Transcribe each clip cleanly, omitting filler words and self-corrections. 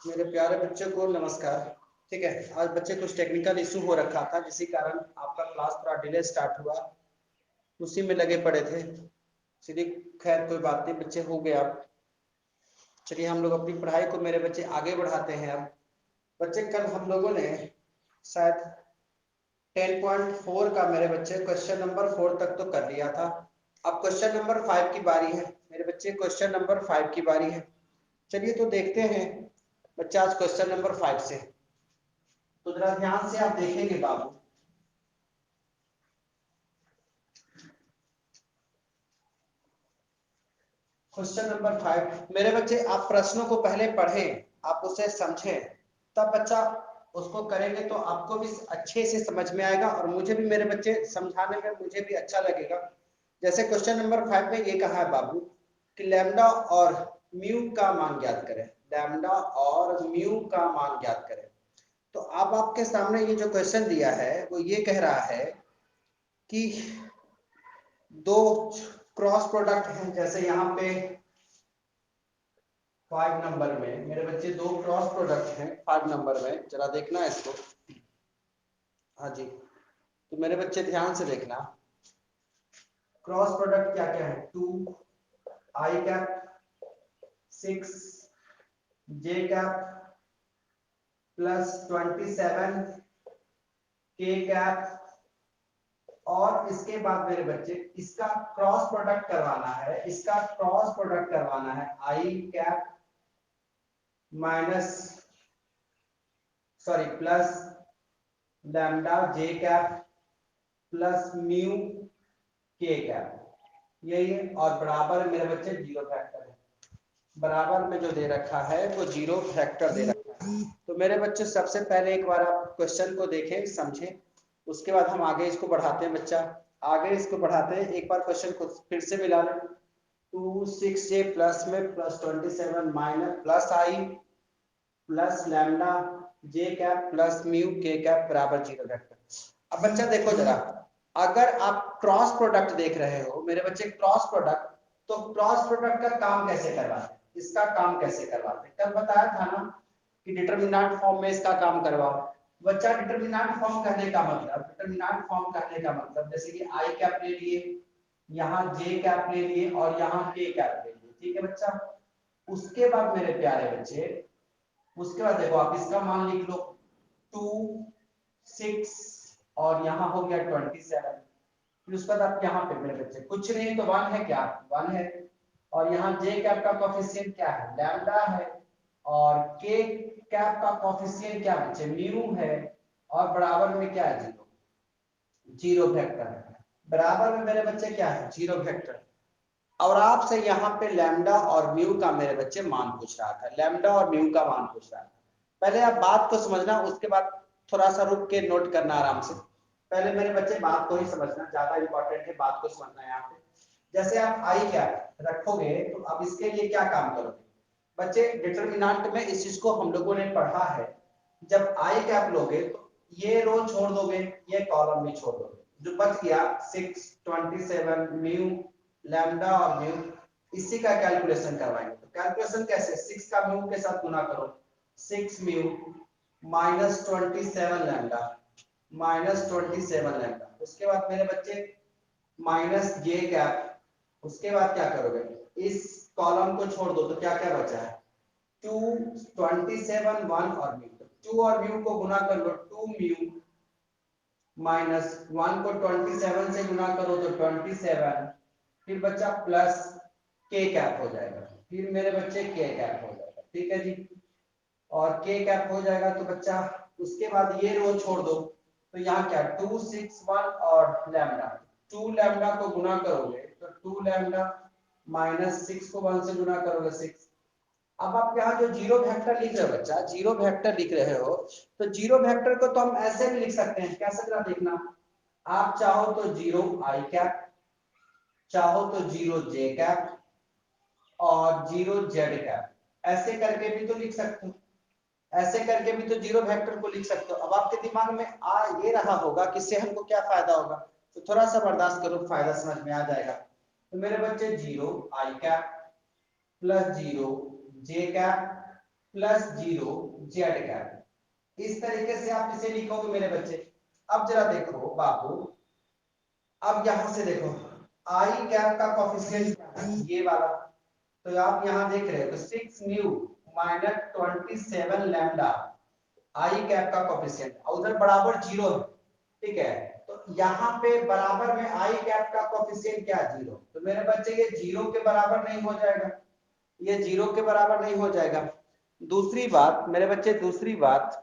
मेरे प्यारे बच्चों को नमस्कार। ठीक है, आज बच्चे कुछ टेक्निकल इशू हो रखा था जिसके कारण आपका क्लास थोड़ा डिले स्टार्ट हुआ, उसी में लगे पड़े थे। चलिए खैर कोई बात नहीं, बच्चे हो गए। आप चलिए हम लोग अपनी पढ़ाई को मेरे बच्चे आगे बढ़ाते हैं। अब बच्चे कल हम लोगों ने शायद 10.4 का मेरे बच्चे क्वेश्चन नंबर 4 तक तो कर लिया था। अब क्वेश्चन नंबर 5 की बारी है मेरे बच्चे, क्वेश्चन नंबर 5 की बारी है। चलिए तो देखते हैं बच्चा आज क्वेश्चन नंबर 5 से। तो जरा ध्यान से आप देखेंगे बाबू। क्वेश्चन नंबर 5 मेरे बच्चे, आप प्रश्नों को पहले पढ़ें, आप उसे समझें, तब बच्चा उसको करेंगे तो आपको भी अच्छे से समझ में आएगा और मुझे भी मेरे बच्चे समझाने में मुझे भी अच्छा लगेगा। जैसे क्वेश्चन नंबर 5 में ये कहा है बाबू कि लैम्डा और म्यू का मान ज्ञात करें। लैम्डा और म्यू का मान ज्ञात करें। तो अब आपके सामने ये जो क्वेश्चन दिया है वो ये कह रहा है कि दो क्रॉस प्रोडक्ट हैं। जैसे यहाँ पे 5 नंबर में मेरे बच्चे दो क्रॉस प्रोडक्ट हैं 5 नंबर में, जरा देखना इसको। हाँ जी, तो मेरे बच्चे ध्यान से देखना। क्रॉस प्रोडक्ट क्या क्या है? 2 आई कैप 6 जे कैप प्लस 27 के कैप, और इसके बाद मेरे बच्चे इसका क्रॉस प्रोडक्ट करवाना है। इसका क्रॉस प्रोडक्ट करवाना है i cap minus sorry plus lambda j cap plus mu k cap, यही है। और बराबर मेरे बच्चे जीरो फैक्टर है। बराबर में जो दे रखा है वो जीरो फैक्टर दे रखा है। तो मेरे बच्चे सबसे पहले एक बार आप क्वेश्चन को देखें, समझें, उसके बाद हम आगे इसको बढ़ाते हैं। बच्चा आगे इसको बढ़ाते हैं, एक बार क्वेश्चन को फिर से मिला लें। 2 6 जे प्लस में प्लस 27 माइनस प्लस आई plus lambda j cap plus mu k cap बराबर जीरो फैक्टर। अब बच्चा देखो जरा, अगर आप क्रॉस प्रोडक्ट देख रहे हो मेरे बच्चे, क्रॉस प्रोडक्ट, तो क्रॉस प्रोडक्ट का काम कैसे करवाते हैं, इसका काम कैसे करवाते हैं? कल बताया था ना कि डिटरमिनेंट फॉर्म में इसका काम करवाओ। बच्चा डिटरमिनेंट फॉर्म कहने का मतलब, डिटरमिनेंट फॉर्म कहने का मतलब जैसे कि आई कैप ले लिए, यहाँ जे कैप ले लिए और यहाँ के कैप ले लिए, ठीक है बच्चा। उसके बाद मेरे प्यारे बच्चे, उसके बाद देखो आप इसका मान लिख लो 2 6 और यहाँ हो गया 27। फिर उसके बाद आप यहाँ पे मेरे बच्चे कुछ नहीं तो 1 है, क्या 1 है। और यहाँ जे कैप का कोफिशिएंट क्या है? लैम्डा है। और के कैप का कोफिशिएंट क्या बच्चे? म्यू है। और बराबर में क्या है? जीरो, जीरो वेक्टर है। बराबर में मेरे बच्चे क्या है? Zero vector. और आपसे यहाँ पे लैम्डा और म्यू का मेरे बच्चे मान पूछ रहा था, लैम्डा और म्यू का मान पूछ रहा था। पहले आप बात को समझना, उसके बाद थोड़ा सा रुक के नोट करना आराम से। पहले मेरे बच्चे बात को ही समझना, ज्यादा इंपॉर्टेंट है बात को समझना। यहाँ पे जैसे आप आई कैप रखोगे तो अब इसके लिए क्या काम करोगे बच्चे? डिटरमिनेंट में इस चीज को हम लोगों ने पढ़ा है। जब आई कैप लोगे तो ये रो छोड़ दोगे, ये कॉलम भी छोड़ दोगे, जो बच गया 6 27 म्यू लैम्डा और म्यू, इसी का कैलकुलेशन करवाएंगे। तो कैलकुलेशन कैसे? 6 का म्यू के साथ गुना करो, 6 mu minus 27 lambda, minus 27 lambda. उसके बाद मेरे बच्चे माइनस जे कैप। उसके बाद क्या करोगे? इस कॉलम को छोड़ दो तो क्या क्या बचा है? 2 27 1 और म्यू, 2 और म्यू को गुना कर लो, 2 म्यू माइनस 1 को 27 से गुना करो तो 27, फिर बच्चा प्लस के कैप हो जाएगा। फिर मेरे बच्चे के कैप हो जाएगा, ठीक है जी। और के कैप हो जाएगा तो बच्चा उसके बाद ये रो छोड़ दो, तो यहाँ क्या 2 6 1 और लैम्डा, 2 लैम्डा को गुना करोगे तो 2 लैम्डा माइनस 6 को 1 से गुना करोगे 6। अब आप यहाँ जो जीरो वेक्टर लिख रहे हो बच्चा, जीरो वेक्टर लिख रहे हो, तो जीरो वेक्टर को तो हम ऐसे भी लिख सकते हैं। कैसे जरा देखना, आप चाहो तो जीरो आई कैप, चाहो तो जीरो जे कैप और जीरो जेड कैप, ऐसे करके भी तो लिख सकते हो। ऐसे करके भी तो जीरो वेक्टर को लिख सकते हो। अब आपके दिमाग में आ ये रहा होगा कि इससे हमको क्या फायदा होगा, तो थोड़ा सा बर्दाश्त करो, फायदा समझ में आ जाएगा। तो मेरे बच्चे जीरो आई कैप प्लस जीरो जे कैप प्लस 0 जेड कैप। इस तरीके से आप इसे लिखोगे मेरे बच्चे। अब जरा देखो बाबू, अब यहां से देखो आई कैप का कोफिशिएंट क्या है, ये वाला। तो आप यहां देख रहे हो तो 6 म्यू माइनस 27 लैम्डा आई कैप का कोफिशिएंट, और उधर बराबर 0 है, ठीक है। तो यहाँ पे बराबर में आई कैप का कोफिशिएंट क्या है, 0। तो मेरे बच्चे ये 0 के बराबर नहीं हो जाएगा, ये 0 के बराबर नहीं हो जाएगा। दूसरी बात मेरे बच्चे, दूसरी बात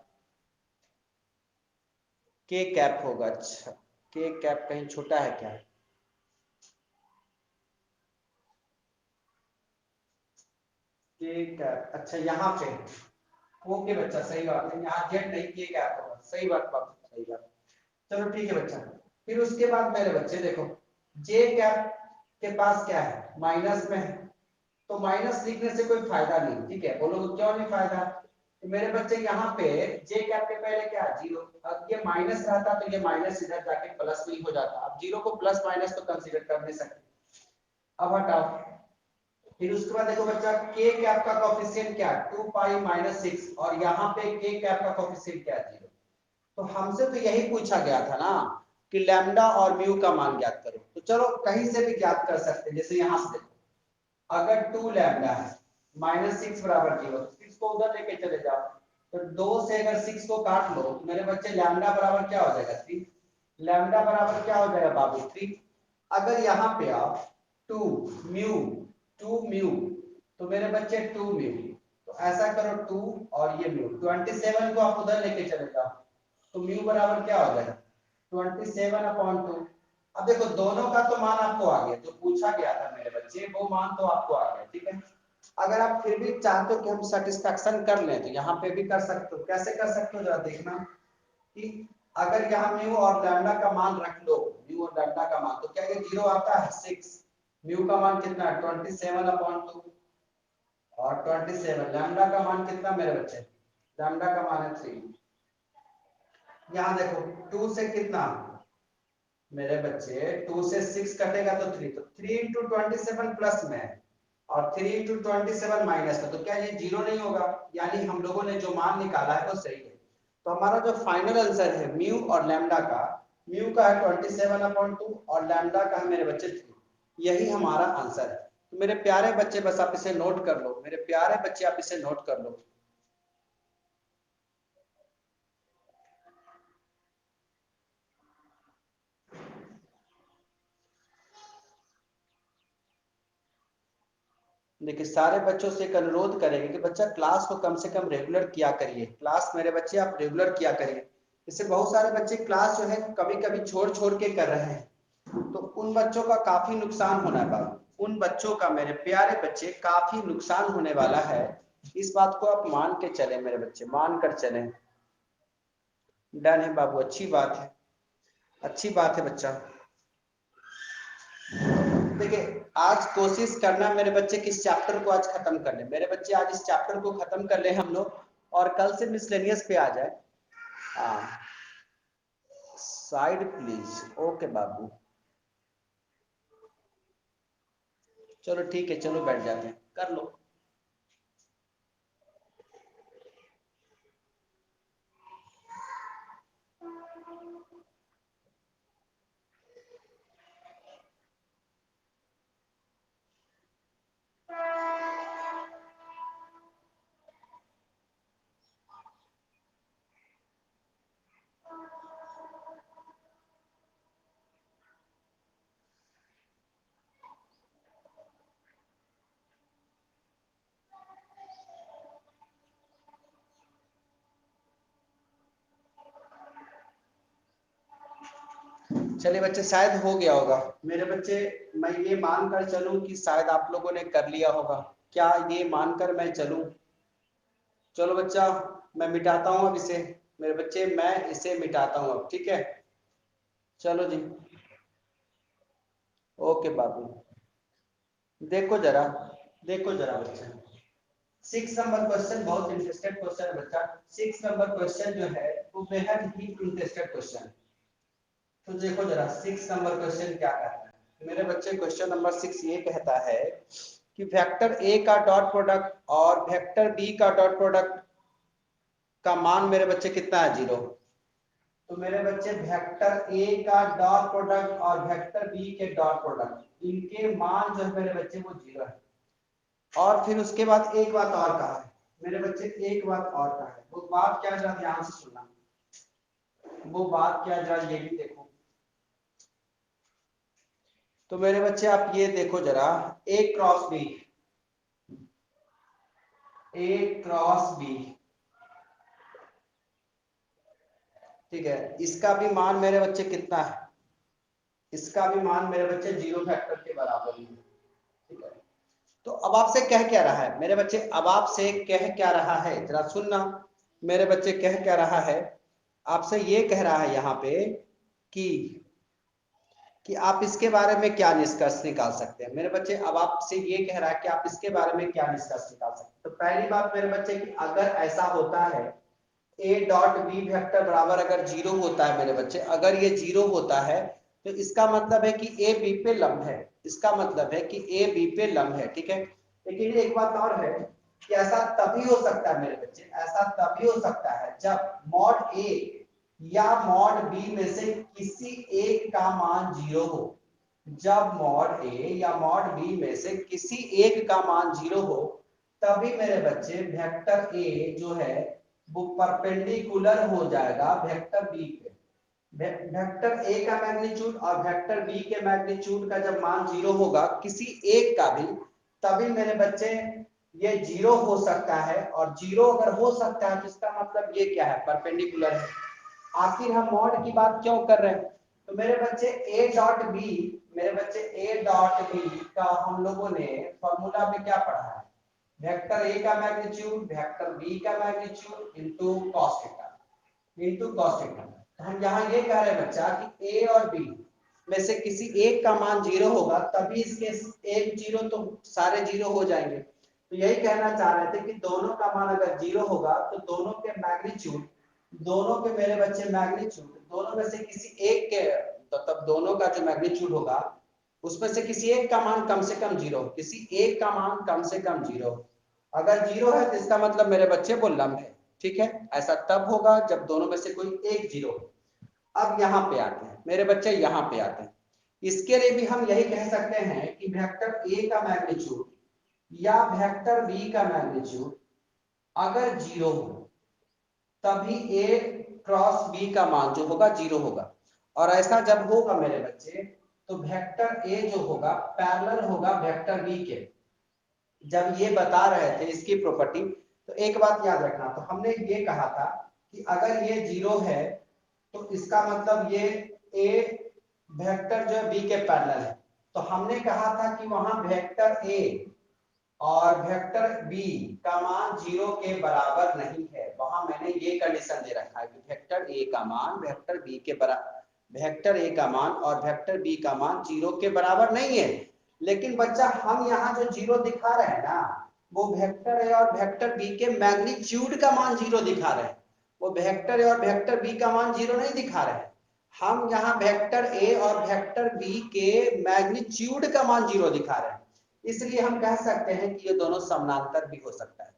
के कैप होगा। अच्छा, के कैप कहीं छोटा है क्या? के कैप, अच्छा यहाँ पे ओके बच्चा, सही बात है, यहाँ जेड नहीं के कैप होगा, सही बात बाबू, सही बात। चलो ठीक है बच्चा। फिर उसके बाद मेरे बच्चे देखो, जे कैप के पास क्या है, माइनस में है, तो माइनस लिखने से कोई फायदा नहीं, ठीक है। बोलो क्यों नहीं फायदा? तो मेरे बच्चे यहाँ पे जे कैप के पहले क्या है, 0। अब ये माइनस रहता तो ये माइनस इधर जाके प्लस में ही हो जाता। अब 0 को प्लस माइनस तो कंसीडर कर नहीं सकते। अब हटाओ। फिर उसके बाद देखो बच्चा, के कैप का कोफिशिएंट क्या है, 2 पाई माइनस 6, और यहाँ पे के कैप का कोफिशिएंट क्या है, 0। तो हमसे तो यही पूछा गया था ना कि लैम्डा और म्यू का मान ज्ञात करो। तो चलो कहीं से भी ज्ञात कर सकते हैं, जैसे यहाँ से देखो, अगर 2 लैम्डा है माइनस 6 बराबर 0, तो 6 को उधर लेके चले जाओ। तो 2 से अगर 6 को काट लो तो मेरे बच्चे लैम्डा बराबर क्या हो जाएगा, 3। लैम्डा बराबर क्या हो जाएगा बाबू, 3। अगर यहाँ पे आप 2 म्यू 2 म्यू, तो मेरे बच्चे 2 म्यू, तो ऐसा करो 2 और ये म्यू 27 को आप उधर लेके चले जाओ, तो म्यू बराबर क्या हो जाएगा, 27/2। अब देखो दोनों का तो मान आपको आ गया, जो पूछा गया था मेरे बच्चे वो मान तो आपको आ गया, ठीक है। अगर आप फिर भी चाहते हो कि हम सेटिस्फेक्शन कर लें, तो यहाँ पे भी कर सकते हो। कैसे कर सकते हो जरा देखना, कि अगर यहाँ म्यू और लैम्डा का मान रख लो, म्यू और लैम्डा का मान, तो क्या ये 0 आता है, 6। म्यू का मान कितना है, 27/2, और 27 लैम्डा का मान कितना मेरे बच्चे, लैम्डा का मान है 3। यहाँ देखो 2 से कितना मेरे बच्चे, 2 से 6 कटेगा तो 3, तो 3 इंटू 27 प्लस में, और 3 इंटू 27 माइनस में, तो क्या ये 0 नहीं होगा? यानी हम लोगों ने जो मान निकाला है वो सही है। तो हमारा जो फाइनल आंसर है म्यू और लैम्डा का, म्यू का है 27/2 और लैम्डा का है मेरे बच्चे 3। यही हमारा आंसर है। तो मेरे प्यारे बच्चे बस आप इसे नोट कर लो, मेरे प्यारे बच्चे आप इसे नोट कर लो। देखिए सारे बच्चों से एक अनुरोध करेंगे कि बच्चा क्लास को कम से कम रेगुलर किया करिए। क्लास मेरे बच्चे आप रेगुलर किया करिए। इससे बहुत सारे बच्चे क्लास जो है कभी कभी छोड़ छोड़ के कर रहे हैं, तो उन बच्चों का काफी नुकसान होना है बाबू। उन बच्चों का मेरे प्यारे बच्चे काफी नुकसान होने वाला है। इस बात को आप मान के चले मेरे बच्चे, मान कर चले। डन है बाबू, अच्छी बात है, अच्छी बात है बच्चा। देखिए आज कोशिश करना मेरे बच्चे किस चैप्टर को आज खत्म कर ले। मेरे बच्चे आज इस चैप्टर को खत्म कर ले हम लोग, और कल से मिसलेनियस पे आ जाए। हाँ, साइड प्लीज, ओके बाबू। चलो ठीक है, चलो बैठ जाते हैं, कर लो। चलिए बच्चे, शायद हो गया होगा मेरे बच्चे। मैं ये मानकर चलूं कि शायद आप लोगों ने कर लिया होगा, क्या ये मानकर मैं चलूं? चलो बच्चा, मैं मिटाता हूं अब इसे। मेरे बच्चे मैं इसे मिटाता हूं अब, ठीक है। चलो जी, ओके बाबू। देखो जरा, देखो जरा बच्चा, 6 नंबर क्वेश्चन बहुत इंटरेस्टेड क्वेश्चन है बच्चा। 6 नंबर क्वेश्चन जो है वो बेहद ही इंटरेस्टेड क्वेश्चन है। तो देखो जरा 6 नंबर क्वेश्चन क्या कहता है मेरे बच्चे। क्वेश्चन नंबर 6 ये कहता है कि वेक्टर ए का डॉट प्रोडक्ट और वेक्टर बी का डॉट प्रोडक्ट का मान मेरे बच्चे कितना है, 0। तो मेरे बच्चे वेक्टर ए का डॉट प्रोडक्ट और वेक्टर बी के डॉट प्रोडक्ट, इनके मान जो है मेरे बच्चे वो 0 है। और फिर उसके बाद एक बात और कहा है मेरे बच्चे, एक बात और कहा है। वो बात क्या, जरा ध्यान से सुनना। वो बात क्या, जरा ये भी देखो। तो मेरे बच्चे आप ये देखो जरा, ए क्रॉस बी, ए क्रॉस बी, ठीक है, इसका भी मान मेरे बच्चे कितना है, इसका भी मान मेरे बच्चे 0 फैक्टर के बराबर ही है, ठीक है। तो अब आपसे कह क्या रहा है मेरे बच्चे, अब आपसे कह क्या रहा है, जरा सुनना मेरे बच्चे, कह क्या रहा है आपसे, ये कह रहा है यहाँ पे कि आप इसके बारे में क्या निष्कर्ष निकाल सकते हैं मेरे बच्चे। अब आपसे ये कह रहा है कि आप इसके बारे में क्या निष्कर्ष निकाल सकते हैं। तो पहली बात मेरे बच्चे कि अगर ऐसा होता है ए डॉट बी वेक्टर बराबर अगर 0 होता है मेरे बच्चे, अगर ये 0 होता है तो इसका मतलब है कि ए बी पे लंब है, इसका मतलब है कि ए बी पे लंब है, ठीक है। लेकिन एक बात और है कि ऐसा तभी हो सकता है मेरे बच्चे, ऐसा तभी हो सकता है जब मॉड ए या मॉड बी में से किसी एक का मान 0 हो। जब मॉड ए या मॉड बी में से किसी एक का मान 0 हो, तभी मेरे बच्चे वेक्टर ए जो है वो परपेंडिकुलर हो जाएगा वेक्टर बी पे। वेक्टर ए का मैग्नीट्यूड और वेक्टर बी के मैग्नीट्यूड का जब मान 0 होगा किसी एक का भी, तभी मेरे बच्चे ये 0 हो सकता है। और 0 अगर हो सकता है तो इसका मतलब ये क्या है, परपेंडिकुलर है। आखिर हम मॉड की बात क्यों कर रहे हैं, तो मेरे बच्चे ए डॉट बी, मेरे बच्चे ए डॉट बी का हम लोगों ने फॉर्मूला में क्या पढ़ा है, वेक्टर ए का मैग्नीट्यूड वेक्टर बी का magnitude into cos theta, into cos theta. तो हम यहाँ ये कह रहे हैं बच्चा कि ए और बी में से किसी एक का मान 0 होगा, तभी इसके एक 0 तो सारे 0 हो जाएंगे। तो यही कहना चाह रहे थे कि दोनों का मान अगर 0 होगा तो दोनों के मैग्नीट्यूड, दोनों के मेरे बच्चे मैग्नीट्यूड, दोनों में से किसी एक के, तो तब दोनों का जो मैग्नीट्यूड होगा उसमें से किसी एक का मान कम से कम 0, किसी एक का मान कम से कम 0। अगर 0 है तो इसका मतलब मेरे बच्चे वो लंब है, ठीक है। ऐसा तब होगा जब दोनों में से कोई एक 0 हो। अब यहाँ पे आते हैं मेरे बच्चे, यहाँ पे आते हैं। इसके लिए भी हम यही कह सकते हैं कि वेक्टर ए का मैग्नीट्यूड या वेक्टर बी का मैग्नीट्यूड अगर 0 हो, तभी ए क्रॉस बी का मान जो होगा 0 होगा। और ऐसा जब होगा मेरे बच्चे, तो वेक्टर ए जो होगा पैरेलल होगा वेक्टर बी के। जब ये बता रहे थे इसकी प्रॉपर्टी, तो एक बात याद रखना, तो हमने ये कहा था कि अगर ये 0 है तो इसका मतलब ये ए वेक्टर जो है बी के पैरेलल है। तो हमने कहा था कि वहां वेक्टर ए और वेक्टर बी का मान 0 के बराबर नहीं है। वहां मैंने ये कंडीशन दे रखा है कि वेक्टर ए का मान वेक्टर बी के बराबर, वेक्टर ए का मान और वेक्टर बी का मान 0 के बराबर नहीं है। लेकिन बच्चा हम यहाँ जो 0 दिखा रहे हैं ना, वो वेक्टर ए और वेक्टर बी के मैग्नीट्यूड का मान 0 दिखा रहे हैं। वो वेक्टर ए और वेक्टर बी का मान 0 नहीं दिखा रहे हैं। हम यहाँ वेक्टर ए और वेक्टर बी के मैग्नीट्यूड का मान 0 दिखा रहे हैं। इसलिए हम कह सकते हैं कि ये दोनों समानांतर भी हो सकता है।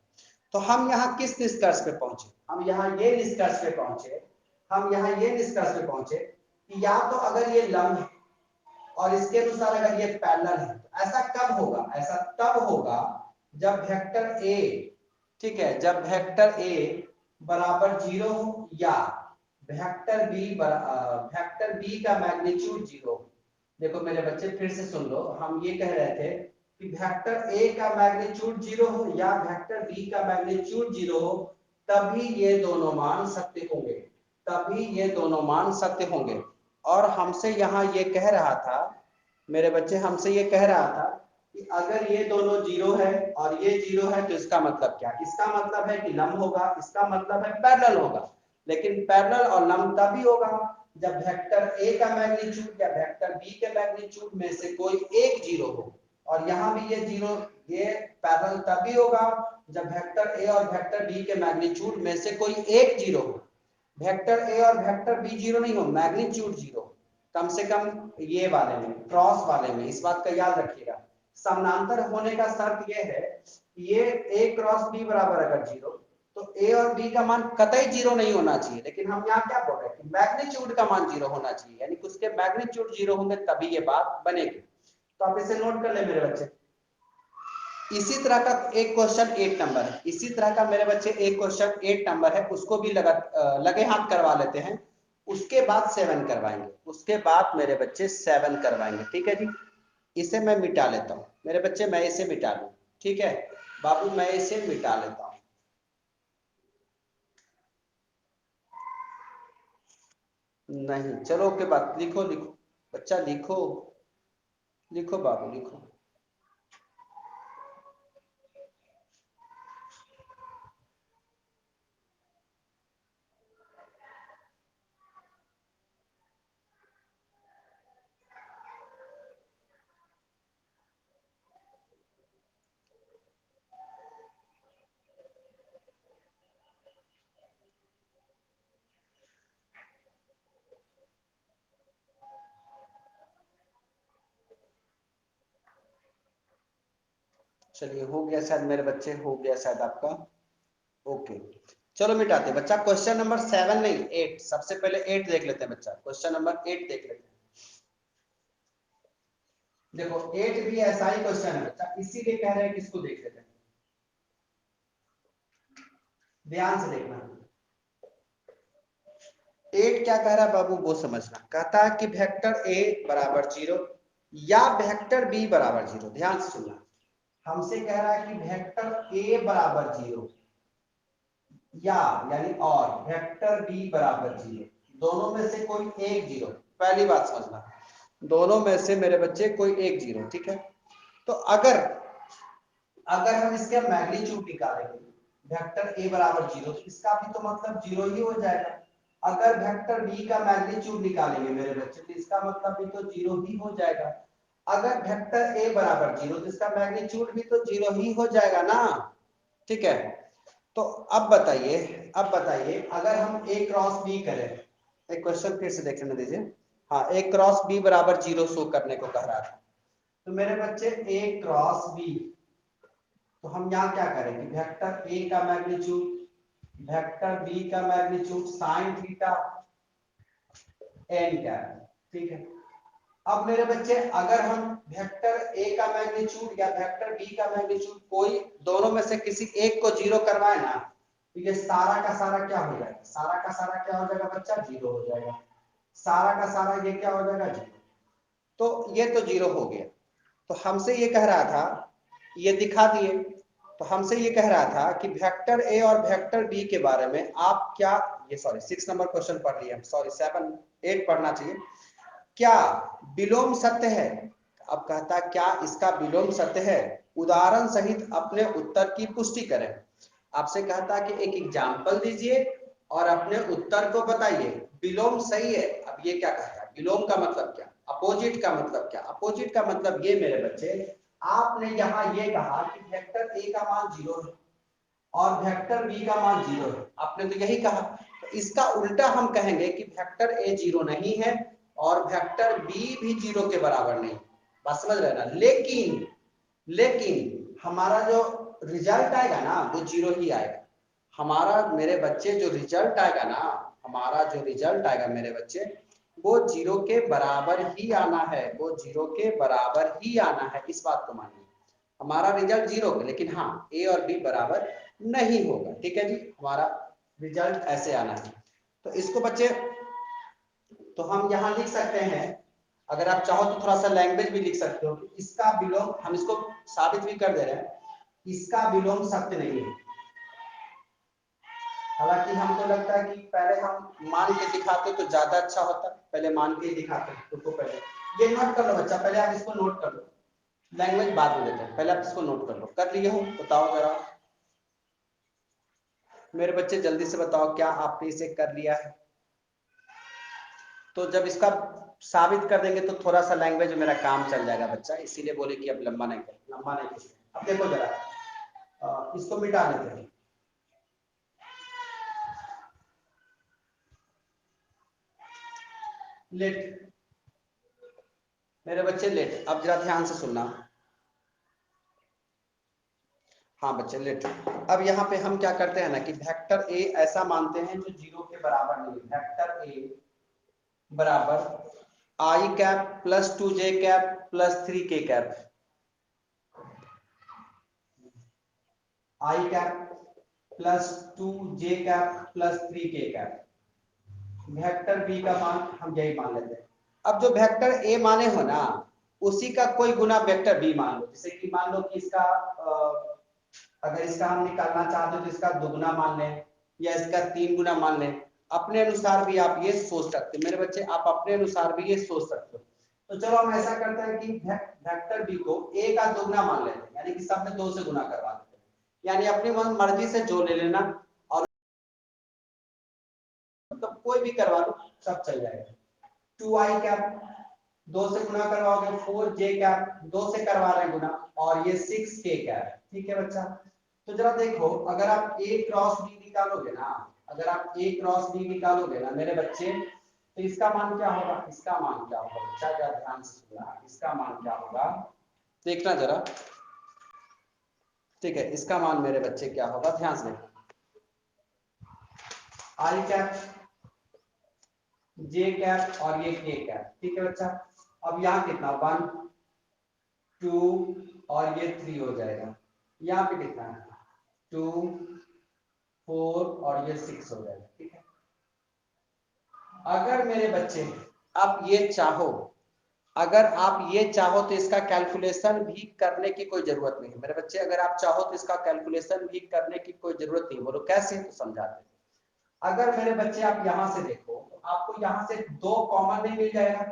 तो हम यहाँ किस निष्कर्ष पे पहुंचे, हम यहाँ ये निष्कर्ष पे पहुंचे, हम यहाँ ये निष्कर्ष पे पहुंचे कि या तो अगर ये लंब है और इसके अनुसार अगर ये पैरेलल है, तो ऐसा कब होगा, ऐसा तब होगा जब वेक्टर ए, ठीक है, जब वेक्टर ए बराबर 0 हो या वेक्टर बी का मैग्नीट्यूड 0। देखो मेरे बच्चे फिर से सुन लो, हम ये कह रहे थे कि वेक्टर ए का मैग्नीट्यूड 0 हो या वेक्टर बी का मैग्नीट्यूड 0 हो, तभी ये दोनों मान सत्य होंगे, तभी ये दोनों मान सत्य होंगे। और हमसे यहाँ ये कह रहा था मेरे बच्चे, हमसे ये कह रहा था कि अगर ये दोनों 0 है और ये 0 है तो इसका मतलब क्या, इसका मतलब है कि लंब होगा, इसका मतलब है पैरेलल होगा। लेकिन पैरेलल और लंब तभी होगा जब वेक्टर ए का मैग्नीट्यूड या वेक्टर बी के मैग्नीट्यूड में से कोई एक 0 हो। और यहाँ भी ये 0, ये पैरेलल तभी होगा जब वेक्टर ए और वेक्टर बी के मैग्नीट्यूड में से कोई एक 0 हो। वेक्टर ए और वेक्टर बी 0 नहीं हो, मैग्नीट्यूड 0, कम से कम ये वाले में, क्रॉस वाले में, इस बात का याद रखिएगा। समानांतर होने का शर्त ये है, ये a क्रॉस b बराबर अगर 0, तो a और b का मान कतई 0 नहीं होना चाहिए, लेकिन हम यहाँ क्या बोल रहे हैं कि मैग्नीट्यूड का मान 0 होना चाहिए, यानी कि उसके मैग्नीट्यूड 0 होंगे तभी ये बात बनेगी। तो आप इसे नोट कर ले मेरे बच्चे। इसी तरह का एक क्वेश्चन 8 नंबर है, इसी तरह का मेरे बच्चे एक क्वेश्चन 8 नंबर है, उसको भी लगे हाथ करवा लेते हैं, उसके बाद 7 करवाएंगे, उसके बाद मेरे बच्चे 7 करवाएंगे। ठीक है जी, इसे मैं मिटा लेता हूं मेरे बच्चे, मैं इसे मिटा लूं। ठीक है बाबू, मैं इसे मिटा लेता हूं। नहीं, चलो ओके बात, लिखो लिखो बच्चा, लिखो लिखो बाबू लिखो। चलिए हो गया शायद मेरे बच्चे, हो गया शायद आपका। ओके चलो मिटाते बच्चा, क्वेश्चन नंबर 7 नहीं 8, सबसे पहले 8 देख लेते हैं बच्चा, क्वेश्चन नंबर 8 देख लेते हैं। देखो 8 भी ऐसा ही क्वेश्चन है बच्चा, इसीलिए कह रहे हैं कि इसको देख लेते हैं, ध्यान से देखना। 8 क्या कह रहा है बाबू वो समझना, कहता है कि वेक्टर a बराबर 0 या वेक्टर b बराबर 0, ध्यान से सुनना। हमसे कह रहा है कि वेक्टर a बराबर 0 या यानी और वेक्टर b बराबर 0, दोनों में से कोई एक 0, पहली बात समझना, दोनों में से मेरे बच्चे कोई एक 0। ठीक है, तो अगर अगर हम इसके मैग्नीट्यूड निकालेंगे वेक्टर a बराबर 0, तो इसका भी तो मतलब 0 ही हो जाएगा। अगर वेक्टर b का मैग्नीट्यूड निकालेंगे मेरे बच्चे, तो इसका मतलब भी तो 0 ही हो जाएगा। अगर वेक्टर a बराबर 0, तो इसका मैग्नीट्यूड भी तो 0 ही हो जाएगा ना। ठीक है, तो अब बताइए, अब बताइए अगर हम a क्रॉस b करें, एक क्वेश्चन फिर से देख लेने दीजिए। हाँ, a क्रॉस b बराबर 0 शो करने को कह रहा था, तो मेरे बच्चे a क्रॉस b, तो हम यहाँ क्या करेंगे, वेक्टर a का मैग्नीट्यूड वेक्टर b का magnitude sine theta n cap. ठीक है, अब मेरे बच्चे अगर हम वेक्टर a का मैग्नीट्यूड या वेक्टर b का मैग्नीट्यूड कोई दोनों में से किसी एक को 0 करवाए ना, तो ये सारा का सारा क्या हो जाएगा, सारा का सारा क्या हो जाएगा बच्चा, 0 हो जाएगा, सारा का सारा ये क्या हो जाएगा 0, तो ये तो 0 हो गया। तो हमसे ये कह रहा था, ये दिखा दिए, तो हमसे ये कह रहा था कि वेक्टर ए और वेक्टर बी के बारे में आप क्या, ये सॉरी 6 नंबर क्वेश्चन पढ़ लिया, सॉरी 7 8 पढ़ना चाहिए, क्या विलोम सत्य है। अब कहता क्या इसका विलोम सत्य है, उदाहरण सहित अपने उत्तर की पुष्टि करें। आपसे कहता कि एक एग्जाम्पल दीजिए और अपने उत्तर को बताइए, विलोम सही है। अब ये क्या कहता है, विलोम का मतलब क्या, अपोजिट का मतलब क्या, अपोजिट का मतलब ये मेरे बच्चे, आपने यहाँ ये कहा कि वेक्टर ए का मान 0 है और वेक्टर बी का मान 0 है, आपने तो यही कहा, तो इसका उल्टा हम कहेंगे कि वेक्टर ए 0 नहीं है और वेक्टर बी भी 0 के बराबर नहीं। बात समझ रहे ना, लेकिन लेकिन हमारा जो रिजल्ट आएगा ना वो 0 ही आएगा। हमारा मेरे बच्चे जो रिजल्ट आएगा ना, हमारा जो रिजल्ट आएगा मेरे बच्चे, वो 0 के बराबर ही आना है, वो 0 के बराबर ही आना है, इस बात को मानिए। हमारा रिजल्ट 0, लेकिन हाँ ए और बी बराबर नहीं होगा। ठीक है जी, हमारा रिजल्ट ऐसे आना है। तो इसको बच्चे, तो हम यहाँ लिख सकते हैं, अगर आप चाहो तो थोड़ा सा लैंग्वेज भी लिख सकते हो, इसका विलोम, हम इसको साबित भी कर दे रहे हैं, इसका विलोम सत्य नहीं है। हालांकि हमको लगता है कि पहले हम मान के दिखाते तो ज्यादा अच्छा होता, पहले मान के दिखाते तो पहले ये नोट कर लो बच्चा, पहले आप इसको नोट कर लो, लैंग्वेज बाद में देते हैं, पहले आप इसको नोट कर लो। कर लिए हो, बताओ जरा मेरे बच्चे, जल्दी से बताओ क्या आपने इसे कर लिया है। तो जब इसका साबित कर देंगे तो थोड़ा सा लैंग्वेज में मेरा काम चल जाएगा बच्चा, इसीलिए बोले कि अब लंबा नहीं कर, लंबा नहीं कर। अब देखो जरा, इसको मिटा देते हैं, लेट मेरे बच्चे लेट। अब जरा ध्यान से सुनना, हाँ बच्चे लेट। अब यहाँ पे हम क्या करते हैं ना कि वेक्टर ए ऐसा मानते हैं जो 0 के बराबर नहीं है। वेक्टर ए बराबर i cap plus 2j cap plus 3k cap. I cap plus 2j cap plus 3k cap. Vector B का मान हम यही मान लेते हैं। अब जो वेक्टर ए माने हो ना उसी का कोई गुना वेक्टर बी मान लो। जैसे कि मान लो कि इसका अगर इसका हम निकालना चाहते हो तो इसका दुगुना मान लें या इसका 3 गुना मान लें। अपने अनुसार भी आप ये सोच सकते हो मेरे बच्चे, आप अपने अनुसार भी ये सोच सकते हो। तो चलो हम ऐसा करते हैं कि वेक्टर बी को ए का दुगुना मान लेते हैं, यानी कि सब में 2 से गुना करवा देते हैं, यानी अपनी मन मर्जी से जो ले लेना और तो कोई भी करवा दो सब चल जाएगा। 2i कैप 2 से गुना करवाओगे, 4j कैप 2 से करवा रहे हैं गुना और ये 6k कैप। ठीक है बच्चा। तो जरा देखो अगर आप a क्रॉस b निकालोगे ना, अगर आप a क्रॉस b निकालोगे ना मेरे बच्चे तो इसका मान क्या होगा, इसका मान क्या होगा बच्चा जरा ध्यान से सुनना। इसका मान क्या होगा देखना जरा। ठीक है, इसका मान मेरे बच्चे क्या होगा ध्यान से देखना। i कैप j कैप और ये k कैप। ठीक है बच्चा। अब यहाँ कितना 1 2 और ये 3 हो जाएगा। यहाँ पे कितना है 2 4 और ये 6 हो जाएगा। ठीक है। अगर मेरे बच्चे आप ये चाहो, अगर आप ये चाहो तो इसका कैलकुलेशन भी करने की कोई जरूरत नहीं है मेरे बच्चे। अगर आप चाहो तो इसका कैलकुलेशन भी करने की कोई जरूरत नहीं। बोलो कैसे, तो समझाते हैं। अगर मेरे बच्चे आप यहां से देखो तो आपको यहां से 2 कॉमन नहीं मिल जाएगा।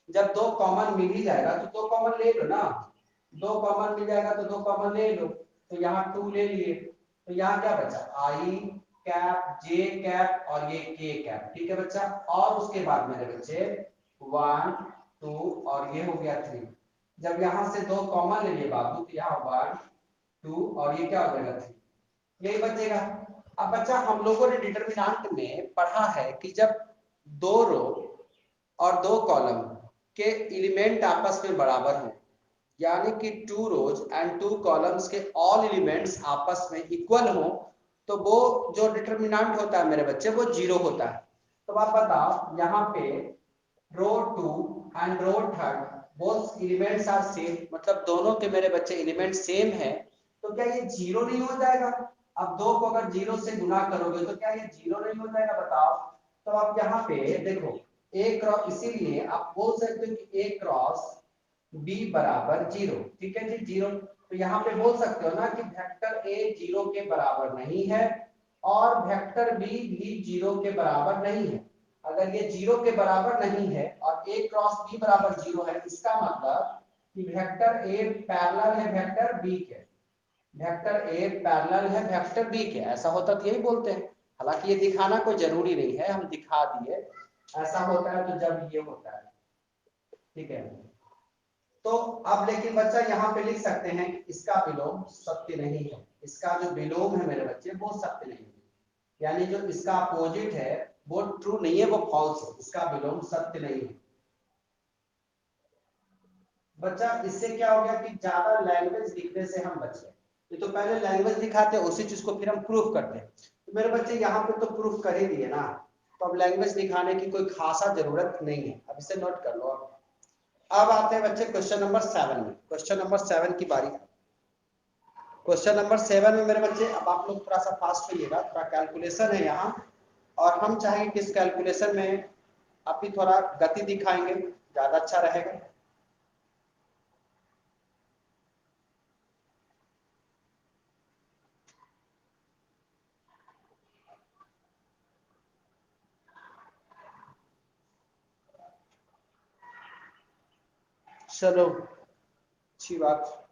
जब 2 कॉमन मिल ही जाएगा तो 2 कॉमन ले लो ना। 2 कॉमन मिल जाएगा तो 2 कॉमन ले लो। तो यहाँ 2 ले लिए तो यहाँ क्या बचा आई कैप जे कैप और ये के कैप। ठीक है बच्चा। और उसके बाद मेरे बच्चे 1 2 और ये हो गया 3। जब यहाँ से 2 कॉमन ले लिए बाबू तो यहाँ 1 2 और ये क्या हो जाएगा 3, यही बचेगा। अब बच्चा हम लोगों ने डिटरमिनेंट में पढ़ा है कि जब 2 रो और 2 कॉलम के एलिमेंट आपस में बराबर हो, यानी कि 2 रोज एंड 2 कॉलम्स के ऑल एलिमेंट्स आपस में इक्वल हो, तो वो जो डिटरमिनेंट होता है मेरे बच्चे वो 0 होता है। तो आप बताओ यहाँ पे row 2 and row 3 both elements are same, मतलब दोनों के मेरे बच्चे एलिमेंट सेम है, तो क्या ये 0 नहीं हो जाएगा? अब 2 को अगर 0 से गुना करोगे तो क्या ये 0 नहीं हो जाएगा बताओ? तो आप यहाँ पे देखो ए क्रॉस, इसीलिए आप बोल सकते हो कि ए क्रॉस b बराबर 0। ठीक है जी 0। तो यहाँ पे बोल सकते हो ना कि वेक्टर ए 0 के बराबर नहीं है और वेक्टर बी भी 0 के बराबर नहीं है। अगर ये 0 के बराबर नहीं है और a क्रॉस b बराबर 0 है, इसका मतलब कि वेक्टर a पैरेलल है वेक्टर b के। वेक्टर a पैरेलल है वेक्टर b के। ऐसा होता तो यही बोलते हैं। हालांकि ये दिखाना कोई जरूरी नहीं है, हम दिखा दिए। ऐसा होता है तो जब ये होता है। ठीक है। तो अब लेकिन बच्चा यहाँ पे लिख सकते हैं कि इसका विलोम सत्य नहीं है। इसका जो विलोम है मेरे बच्चे वो सत्य नहीं है, यानी जो इसका अपोजिट है वो ट्रू नहीं है, वो फॉल्स है। इसका विलोम सत्य नहीं है। बच्चा इससे क्या हो गया कि ज्यादा लैंग्वेज दिखने से हम बच गए। ये तो पहले लैंग्वेज दिखाते हैं उसी चीज को फिर हम प्रूफ करते हैं। तो मेरे बच्चे यहाँ पे तो प्रूफ कर ही दिए ना, तो अब लैंग्वेज दिखाने की कोई खासा जरूरत नहीं है। अब इसे नोट कर लो। अब आते हैं बच्चे क्वेश्चन नंबर 7 में। क्वेश्चन नंबर 7 की बारी। क्वेश्चन नंबर 7 में मेरे बच्चे अब आप लोग थोड़ा सा फास्ट होइएगा, थोड़ा कैलकुलेशन है यहाँ और हम चाहेंगे कि इस कैलकुलेशन में आप भी थोड़ा गति दिखाएंगे, ज्यादा अच्छा रहेगा। चलो अच्छी बात।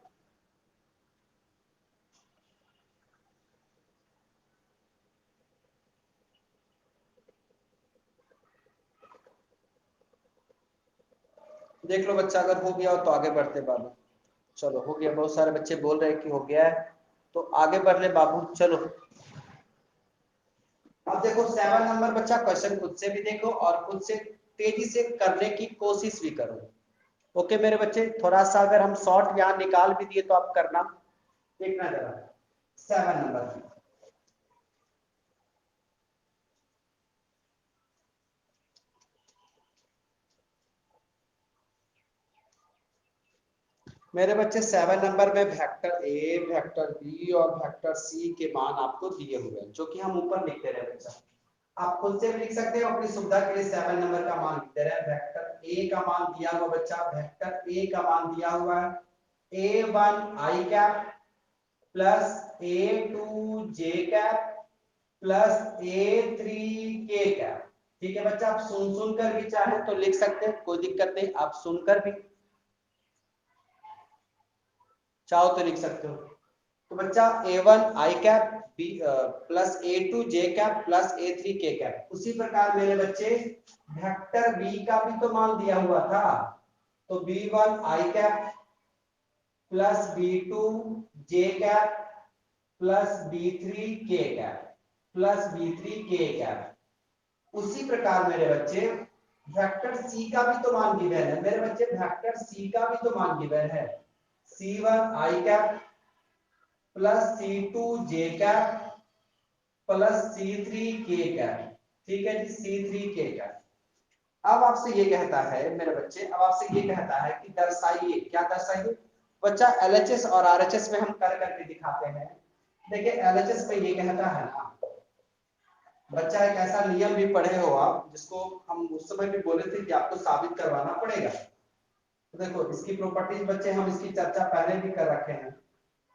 देख लो बच्चा, अगर हो गया हो तो आगे बढ़ते बाबू। चलो हो गया, बहुत सारे बच्चे बोल रहे हैं कि हो गया है, तो आगे बढ़ ले बाबू। चलो अब देखो 7 नंबर बच्चा क्वेश्चन खुद से भी देखो और खुद से तेजी से करने की कोशिश भी करो। ओके मेरे बच्चे, थोड़ा सा अगर हम शॉर्ट यहाँ निकाल भी दिए तो आप करना, देखना जरा। 7 नंबर। मेरे बच्चे 7 नंबर में वेक्टर ए, वेक्टर बी और वेक्टर सी के मान आपको दिए हुए हैं, जो कि हम ऊपर लिखते रहे बच्चा। आप खुद से भी लिख सकते हो अपनी सुविधा के लिए। 7 नंबर का मान लिखते रहे। वेक्टर ए का मान दिया हुआ बच्चा, वेक्टर ए का मान दिया हुआ है A1 आई कैप प्लस A2 जे कैप प्लस A3 के कैप। ठीक है बच्चा, आप सुन सुनकर भी चाहे तो लिख सकते हैं, कोई दिक्कत नहीं, आप सुनकर भी चाहो तो लिख सकते हो। तो बच्चा A1 आई कैप प्लस A2 जे कैप प्लस A3 के कैप। उसी प्रकार मेरे बच्चे वेक्टर बी का भी तो मान दिया हुआ था, तो B1 आई कैप प्लस B2 जे कैप प्लस B3 के कैप प्लस B3 के कैप। उसी प्रकार मेरे बच्चे वेक्टर सी का भी तो मान गिवन है। मेरे बच्चे वेक्टर सी का भी तो मान गिवन है, C1 आई कैप प्लस C2 जे कैप प्लस C3 के कैप। ठीक है जी, C3 के कैप। अब आपसे ये कहता है मेरे बच्चे, अब आपसे ये कहता है कि दर्शाइए, क्या दर्शाइए बच्चा? LHS और RHS में हम कर करके दिखाते हैं। देखिए LHS में ये कहता है ना बच्चा, एक ऐसा नियम भी पढ़े हो आप, जिसको हम उस समय भी बोले थे कि आपको साबित करवाना पड़ेगा। तो देखो इसकी प्रॉपर्टीज बच्चे, हम इसकी चर्चा पहले भी कर रखे हैं।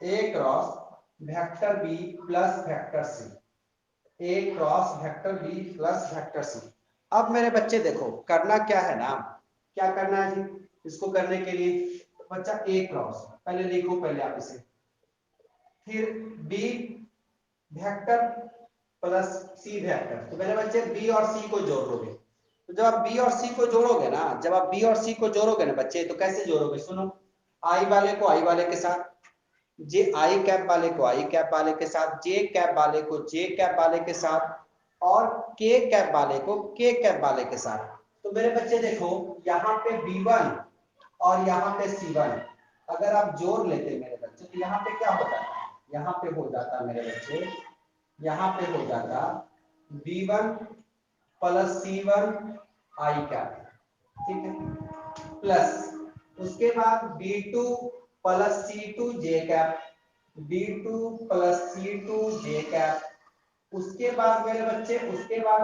A cross vector B plus vector C, A cross vector B plus vector C. अब मेरे बच्चे देखो करना क्या है ना, क्या करना है जी इसको करने के लिए? तो बच्चा A क्रॉस पहले लिखो, पहले आप इसे, फिर B vector plus C vector. तो मेरे बच्चे बी और सी को जोड़ लोगे। तो जब आप बी और सी को जोड़ोगे ना, जब आप बी और सी को जोड़ोगे ना बच्चे, तो कैसे जोड़ोगे? सुनो, आई वाले को आई वाले के साथ, जे आई कैप वाले को आई कैप वाले के साथ, जे कैप वाले को जे कैप वाले के साथ, और के कैप वाले को के कैप वाले के साथ। तो मेरे बच्चे देखो यहाँ पे B1 और यहाँ पे C1 अगर आप जोड़ लेते मेरे बच्चे, तो यहाँ पे क्या होता है? यहाँ पे हो जाता मेरे बच्चे, यहाँ पे हो जाता B1 प्लस C1 आई कैप। ठीक है, प्लस उसके बाद B2 प्लस C2 जे कैप, B2 प्लस C2 जे कैप। उसके बाद मेरे बच्चे, उसके बाद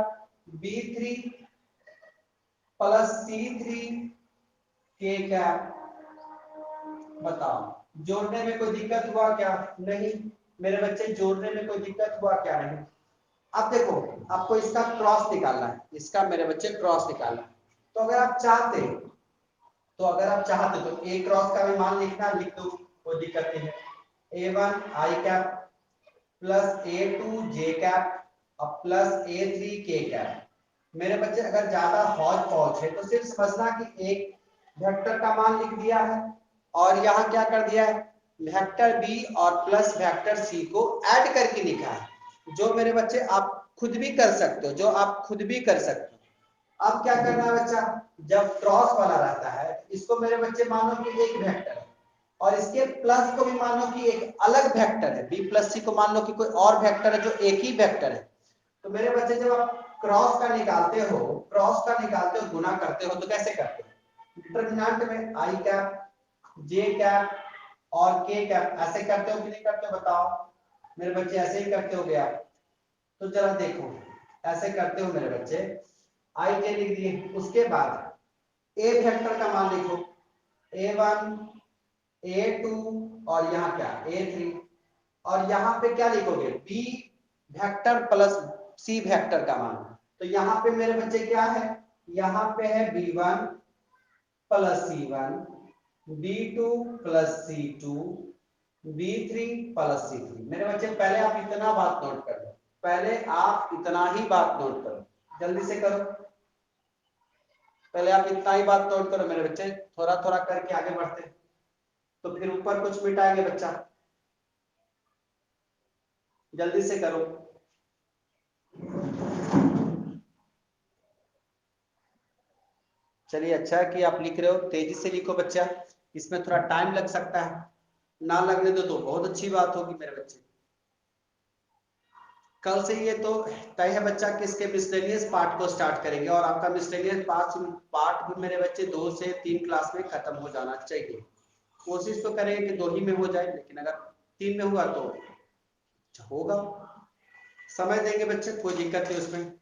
B3 प्लस C3 के कैप। बताओ जोड़ने में कोई दिक्कत हुआ क्या? नहीं मेरे बच्चे, जोड़ने में कोई दिक्कत हुआ क्या? नहीं। अब देखो आपको इसका क्रॉस निकालना है, इसका मेरे बच्चे क्रॉस निकालना है। तो अगर आप चाहते, तो ए क्रॉस का भी मान लिखना, लिख दो, कोई दिक्कत नहीं है। A1 आई कैप प्लस A2 जे कैप और प्लस A3 के कैप। मेरे बच्चे अगर ज्यादा हौज पौच है तो सिर्फ समझना कि एक वेक्टर का मान लिख दिया है और यहाँ क्या कर दिया है, वेक्टर बी और प्लस वेक्टर सी को ऐड करके लिखा है, जो मेरे बच्चे आप खुद भी कर सकते हो, जो आप खुद भी कर सकते हो। अब क्या करना है बच्चा, जब क्रॉस वाला रहता है इसको मेरे बच्चे मानो कि एक वेक्टर है, और इसके प्लस को भी मानो कि एक अलग वेक्टर है, बी प्लस सी को मान लो कि कोई और वेक्टर है जो एक ही वेक्टर है। तो मेरे बच्चे जब आप क्रॉस का निकालते हो, गुना करते हो, तो कैसे करते हो? डिटरमिनेंट में आई कैप, जे कैप और के कैप ऐसे करते हो कि नहीं करते हो? बताओ मेरे बच्चे, ऐसे ही करते हो गया। तो जरा देखो ऐसे करते हो मेरे बच्चे, आई जे लिख दिए, उसके बाद ए वेक्टर का मान लिखो, A1 A2 और यहाँ क्या A3, और यहाँ पे क्या लिखोगे? B vector plus C vector का मान। तो यहाँ पे मेरे बच्चे क्या है, यहाँ पे है B1 plus C1, B2 plus C2, B3 plus C3। मेरे बच्चे पहले आप इतना बात नोट कर लो, पहले आप इतना ही बात नोट करो, जल्दी से करो, पहले आप इतना ही बात नोट करो मेरे बच्चे, थोड़ा थोड़ा करके आगे बढ़ते, तो फिर ऊपर कुछ मिटाएंगे बच्चा, जल्दी से करो। चलिए अच्छा है कि आप लिख रहे हो, तेजी से लिखो बच्चा, इसमें थोड़ा टाइम लग सकता है, ना लगने दो तो बहुत अच्छी बात होगी मेरे बच्चे। कल से ये तो तय है बच्चा कि इसके मिसलेनियस पार्ट को स्टार्ट करेंगे और आपका मिसलेनियस पार्ट भी मेरे बच्चे 2 से 3 क्लास में खत्म हो जाना चाहिए। कोशिश तो करेंगे कि 2 ही में हो जाए, लेकिन अगर 3 में हुआ तो होगा, समय देंगे बच्चे, कोई दिक्कत नहीं उसमें।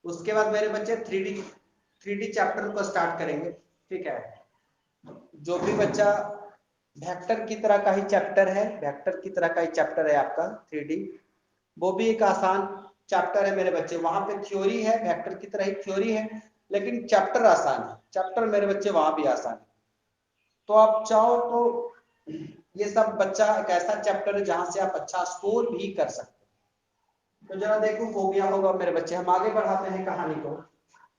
उसके बाद मेरे बच्चे 3D चैप्टर को स्टार्ट करेंगे। ठीक है, जो भी बच्चा वेक्टर की तरह का ही चैप्टर है, वेक्टर की तरह का ही चैप्टर है आपका 3D, वो भी एक आसान चैप्टर है मेरे बच्चे। वहां पे थ्योरी है, वेक्टर की तरह ही थ्योरी है, लेकिन चैप्टर आसान है। चैप्टर मेरे बच्चे वहां भी आसान है। तो आप चाहो तो ये सब बच्चा एक ऐसा चैप्टर है जहां से आप अच्छा स्कोर भी कर सकते हैं। तो जरा देखो हो गया होगा मेरे बच्चे, हम आगे बढ़ाते हैं कहानी को।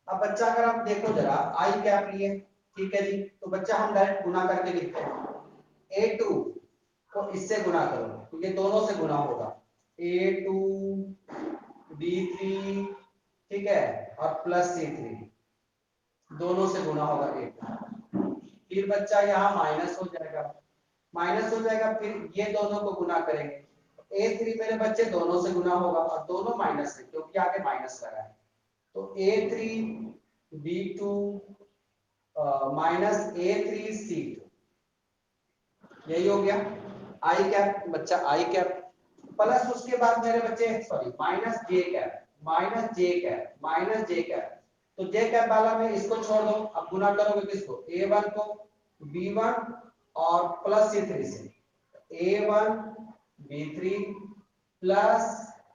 अब बच्चा अगर आप देखो जरा आई कैप लिए, ठीक है जी, तो बच्चा हम डायरेक्ट गुना करके लिखते हैं। A2 को इससे गुना करो, तो ये दोनों से गुना होगा, A2 B3, ठीक है, और प्लस C3, दोनों से गुना होगा A2। फिर बच्चा यहाँ माइनस हो जाएगा, फिर ये दोनों को गुना करेंगे। A3 मेरे बच्चे दोनों से गुना होगा, और दोनों माइनस है क्योंकि आगे माइनस लगा है, तो A3 B2 minus A3 C2, यही हो गया आई कैप बच्चा, आई कैप प्लस उसके बाद मेरे बच्चे सॉरी माइनस जे कैप, तो जे कैप वाला में इसको छोड़ दो, अब गुना करोगे किसको, A1 को B1 और प्लस C3 से, A1 B3 plus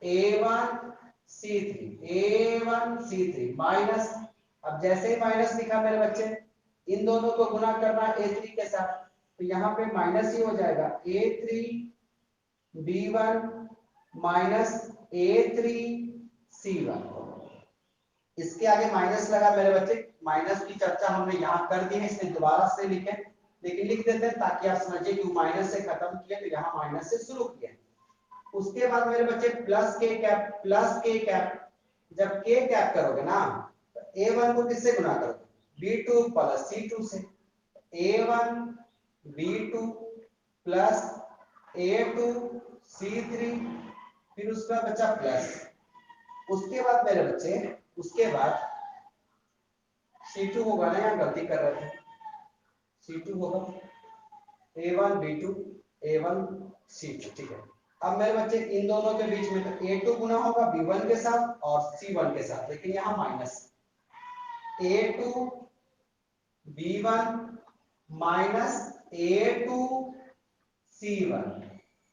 A1 C3 minus, अब जैसे ही माइनस लिखा मेरे बच्चे, इन दोनों को गुना करना A3 के साथ, तो यहाँ पे माइनस ही हो जाएगा, A3 B1 minus A3 C1। इसके आगे माइनस लगा मेरे बच्चे, माइनस की चर्चा हमने यहाँ कर दी है, इसलिए दोबारा से लिखे, लेकिन लिख देते हैं ताकि आप समझिए कि माइनस से खत्म किया, तो यहाँ माइनस से शुरू किया। उसके बाद मेरे बच्चे प्लस के कैप, जब के कैप करोगे ना, तो A1 को किससे गुना करोगे, B2 प्लस C2 से, A1 B2 plus A2 C3, फिर उसका बचा प्लस, उसके बाद मेरे बच्चे, उसके बाद C2 होगा ना, यहाँ गलती कर रहे थे, C2 होगा A1 B2 A1 C2, ठीक है। अब मेरे बच्चे इन दोनों के बीच में तो A2 गुना होगा B1 के साथ और C1 के साथ, लेकिन यहाँ minus, A2 B1 minus A2 C1।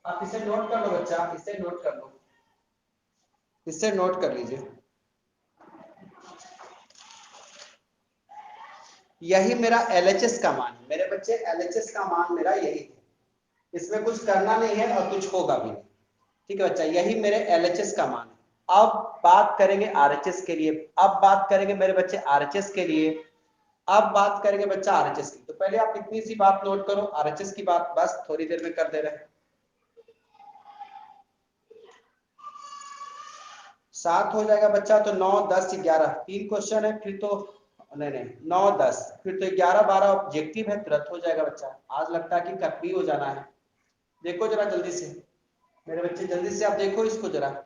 आप इसे नोट कर लो बच्चा, इसे नोट कर लो, इसे नोट कर लीजिए, यही मेरा LHS का मान है मेरे बच्चे, LHS का मान मेरा यही है, इसमें कुछ करना नहीं है और कुछ होगा भी नहीं, ठीक है बच्चा, यही मेरे LHS का मान है। अब बात करेंगे RHS के लिए, अब बात करेंगे मेरे बच्चे RHS के लिए, अब बात करेंगे बच्चा RHS की। तो पहले आप इतनी सी बात नोट करो, RHS की बात बस थोड़ी देर में कर दे रहे हैं। 7 हो जाएगा बच्चा, तो 9 10 11 3 क्वेश्चन है, फिर तो नहीं 9 10, फिर तो 11 12 ऑब्जेक्टिव है, तुरंत हो जाएगा बच्चा। आज लगता है कि कटनी हो जाना है, देखो जरा जल्दी से मेरे बच्चे, जल्दी से आप देखो इसको जरा,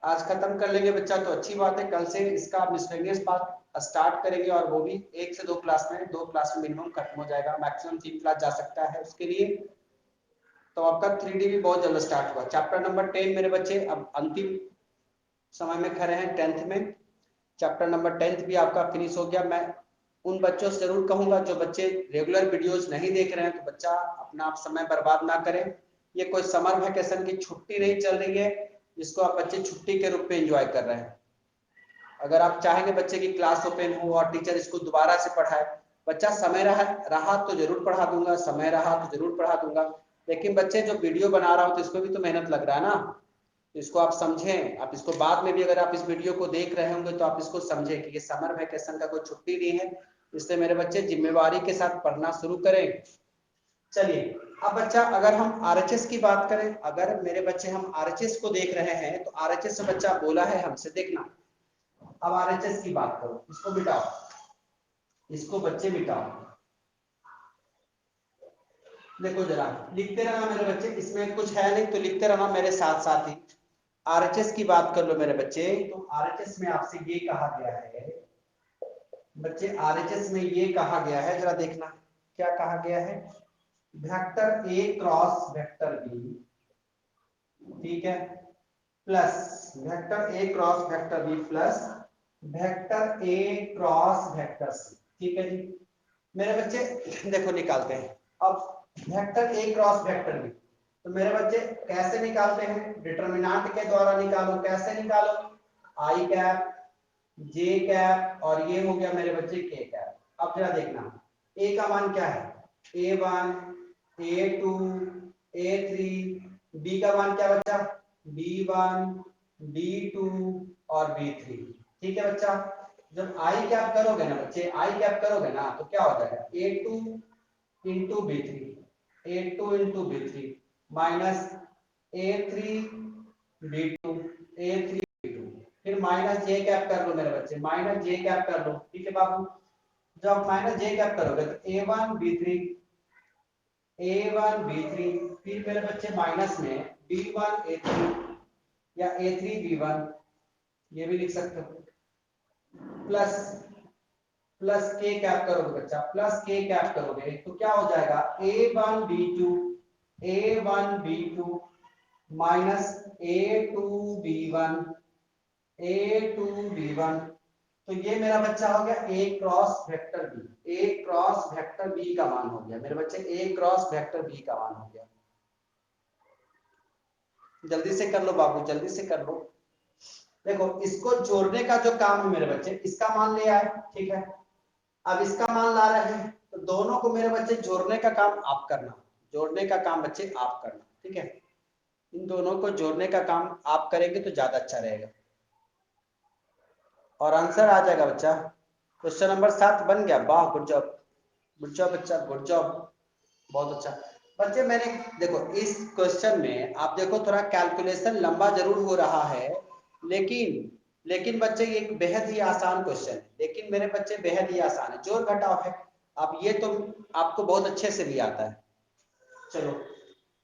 आज खत्म कर लेंगे बच्चा तो अच्छी बात है, कल से इसका मिसलेनियस पार्ट स्टार्ट करेंगे, और वो भी 1 से 2 क्लास में, 2 क्लास में मिनिमम खत्म हो जाएगा, मैक्सिमम 3 क्लास जा सकता है उसके लिए। तो आपका 3D भी बहुत जल्द स्टार्ट हुआ, चैप्टर नंबर 10 मेरे बच्चे अब अंतिम समय में खड़े हैं, 10th में, चैप्टर नंबर 10th भी आपका फिनिश हो गया। मैं उन बच्चों से जरूर कहूंगा जो बच्चे रेगुलर वीडियोस नहीं देख रहे हैं, तो बच्चा अपना आप समय बर्बाद ना करें, ये कोई समर वैकेशन की छुट्टी नहीं चल रही है जिसको आप बच्चे छुट्टी के रूप में एंजॉय कर रहे हैं। अगर आप चाहेंगे बच्चे की क्लास ओपन हो और टीचर इसको दोबारा से पढ़ाए, बच्चा समय रहा तो जरूर पढ़ा दूंगा, समय रहा तो जरूर पढ़ा दूंगा, लेकिन बच्चे जो वीडियो बना रहा हो तो इसमें भी तो मेहनत लग रहा है ना, तो इसको आप समझें, आप इसको बाद में भी अगर आप इस वीडियो को देख रहे होंगे तो आप इसको समझें कि ये समर वैकेशन का कोई छुट्टी नहीं है, इसलिए मेरे बच्चे जिम्मेवारी के साथ पढ़ना शुरू करें। चलिए अब बच्चा अगर हम RHS की बात करें, अगर मेरे बच्चे हम RHS को देख रहे हैं, तो RHS से बच्चा बोला है हमसे, देखना अब RHS की बात करो, इसको बिठाओ, इसको बच्चे बिठाओ, देखो जरा लिखते रहना मेरे बच्चे, इसमें कुछ है नहीं तो लिखते रहना मेरे साथ साथ ही, आरएचएस की बात कर लो मेरे बच्चे, तो आरएचएस में आपसे ये कहा गया है बच्चे, आरएचएस में ये कहा गया है, जरा देखना क्या कहा गया है, vector A cross vector B, ठीक है, plus vector A cross vector B plus vector A cross vector C, ठीक है जी मेरे बच्चे। देखो निकालते हैं अब vector A cross vector B, तो मेरे बच्चे कैसे निकालते हैं, डिटरमिनेंट के द्वारा निकालो। कैसे निकालो, आई कैप जे कैप और ये हो गया मेरे बच्चे के कैप। अब जरा देखना ए का मान क्या है, A1 A2 A3, बी का मान क्या बच्चा, B1 B2 और B3, ठीक है बच्चा। जब आई कैप करोगे ना बच्चे, आई कैप करोगे ना तो क्या हो जाएगा, A2 into B3, A2 into B3 minus A3 B2 A3 B2, फिर माइनस जे कैप कर लो मेरे बच्चे, माइनस जे कैप कर लो, ठीक है बाबू। जब माइनस जे कैप करोगे तो A1 B3 A1 B3, फिर मेरे बच्चे माइनस में B1 A3 या A3 B1, ये भी लिख सकते हो, प्लस प्लस के कैप करोगे बच्चा, प्लस के कैप करोगे तो क्या हो जाएगा, A1 B2 minus A2 B1 तो ये मेरा बच्चा हो गया ए क्रॉस वेक्टर बी, ए क्रॉस वेक्टर बी का मान हो गया मेरे बच्चे, ए क्रॉस वेक्टर बी का मान हो गया। जल्दी से कर लो बाबू, जल्दी से कर लो। देखो इसको जोड़ने का जो काम है मेरे बच्चे, इसका मान ले आए, ठीक है, अब इसका मान ला रहे हैं तो दोनों को मेरे बच्चे जोड़ने का काम आप करना, जोड़ने का काम बच्चे आप करना, ठीक है, इन दोनों को जोड़ने का काम आप करेंगे तो ज्यादा अच्छा रहेगा और आंसर आ जाएगा बच्चा। क्वेश्चन नंबर 7 बन गया, वाह गुड जॉब, गुड जॉब बच्चा, गुड जॉब, बहुत अच्छा बच्चे। मैंने देखो इस क्वेश्चन में आप देखो थोड़ा कैलकुलेशन लंबा जरूर हो रहा है, लेकिन बच्चे ये एक बेहद ही आसान क्वेश्चन है, लेकिन मेरे बच्चे बेहद ही आसान है, जोड़ घटाव है। अब ये तो आपको बहुत अच्छे से भी आता है। चलो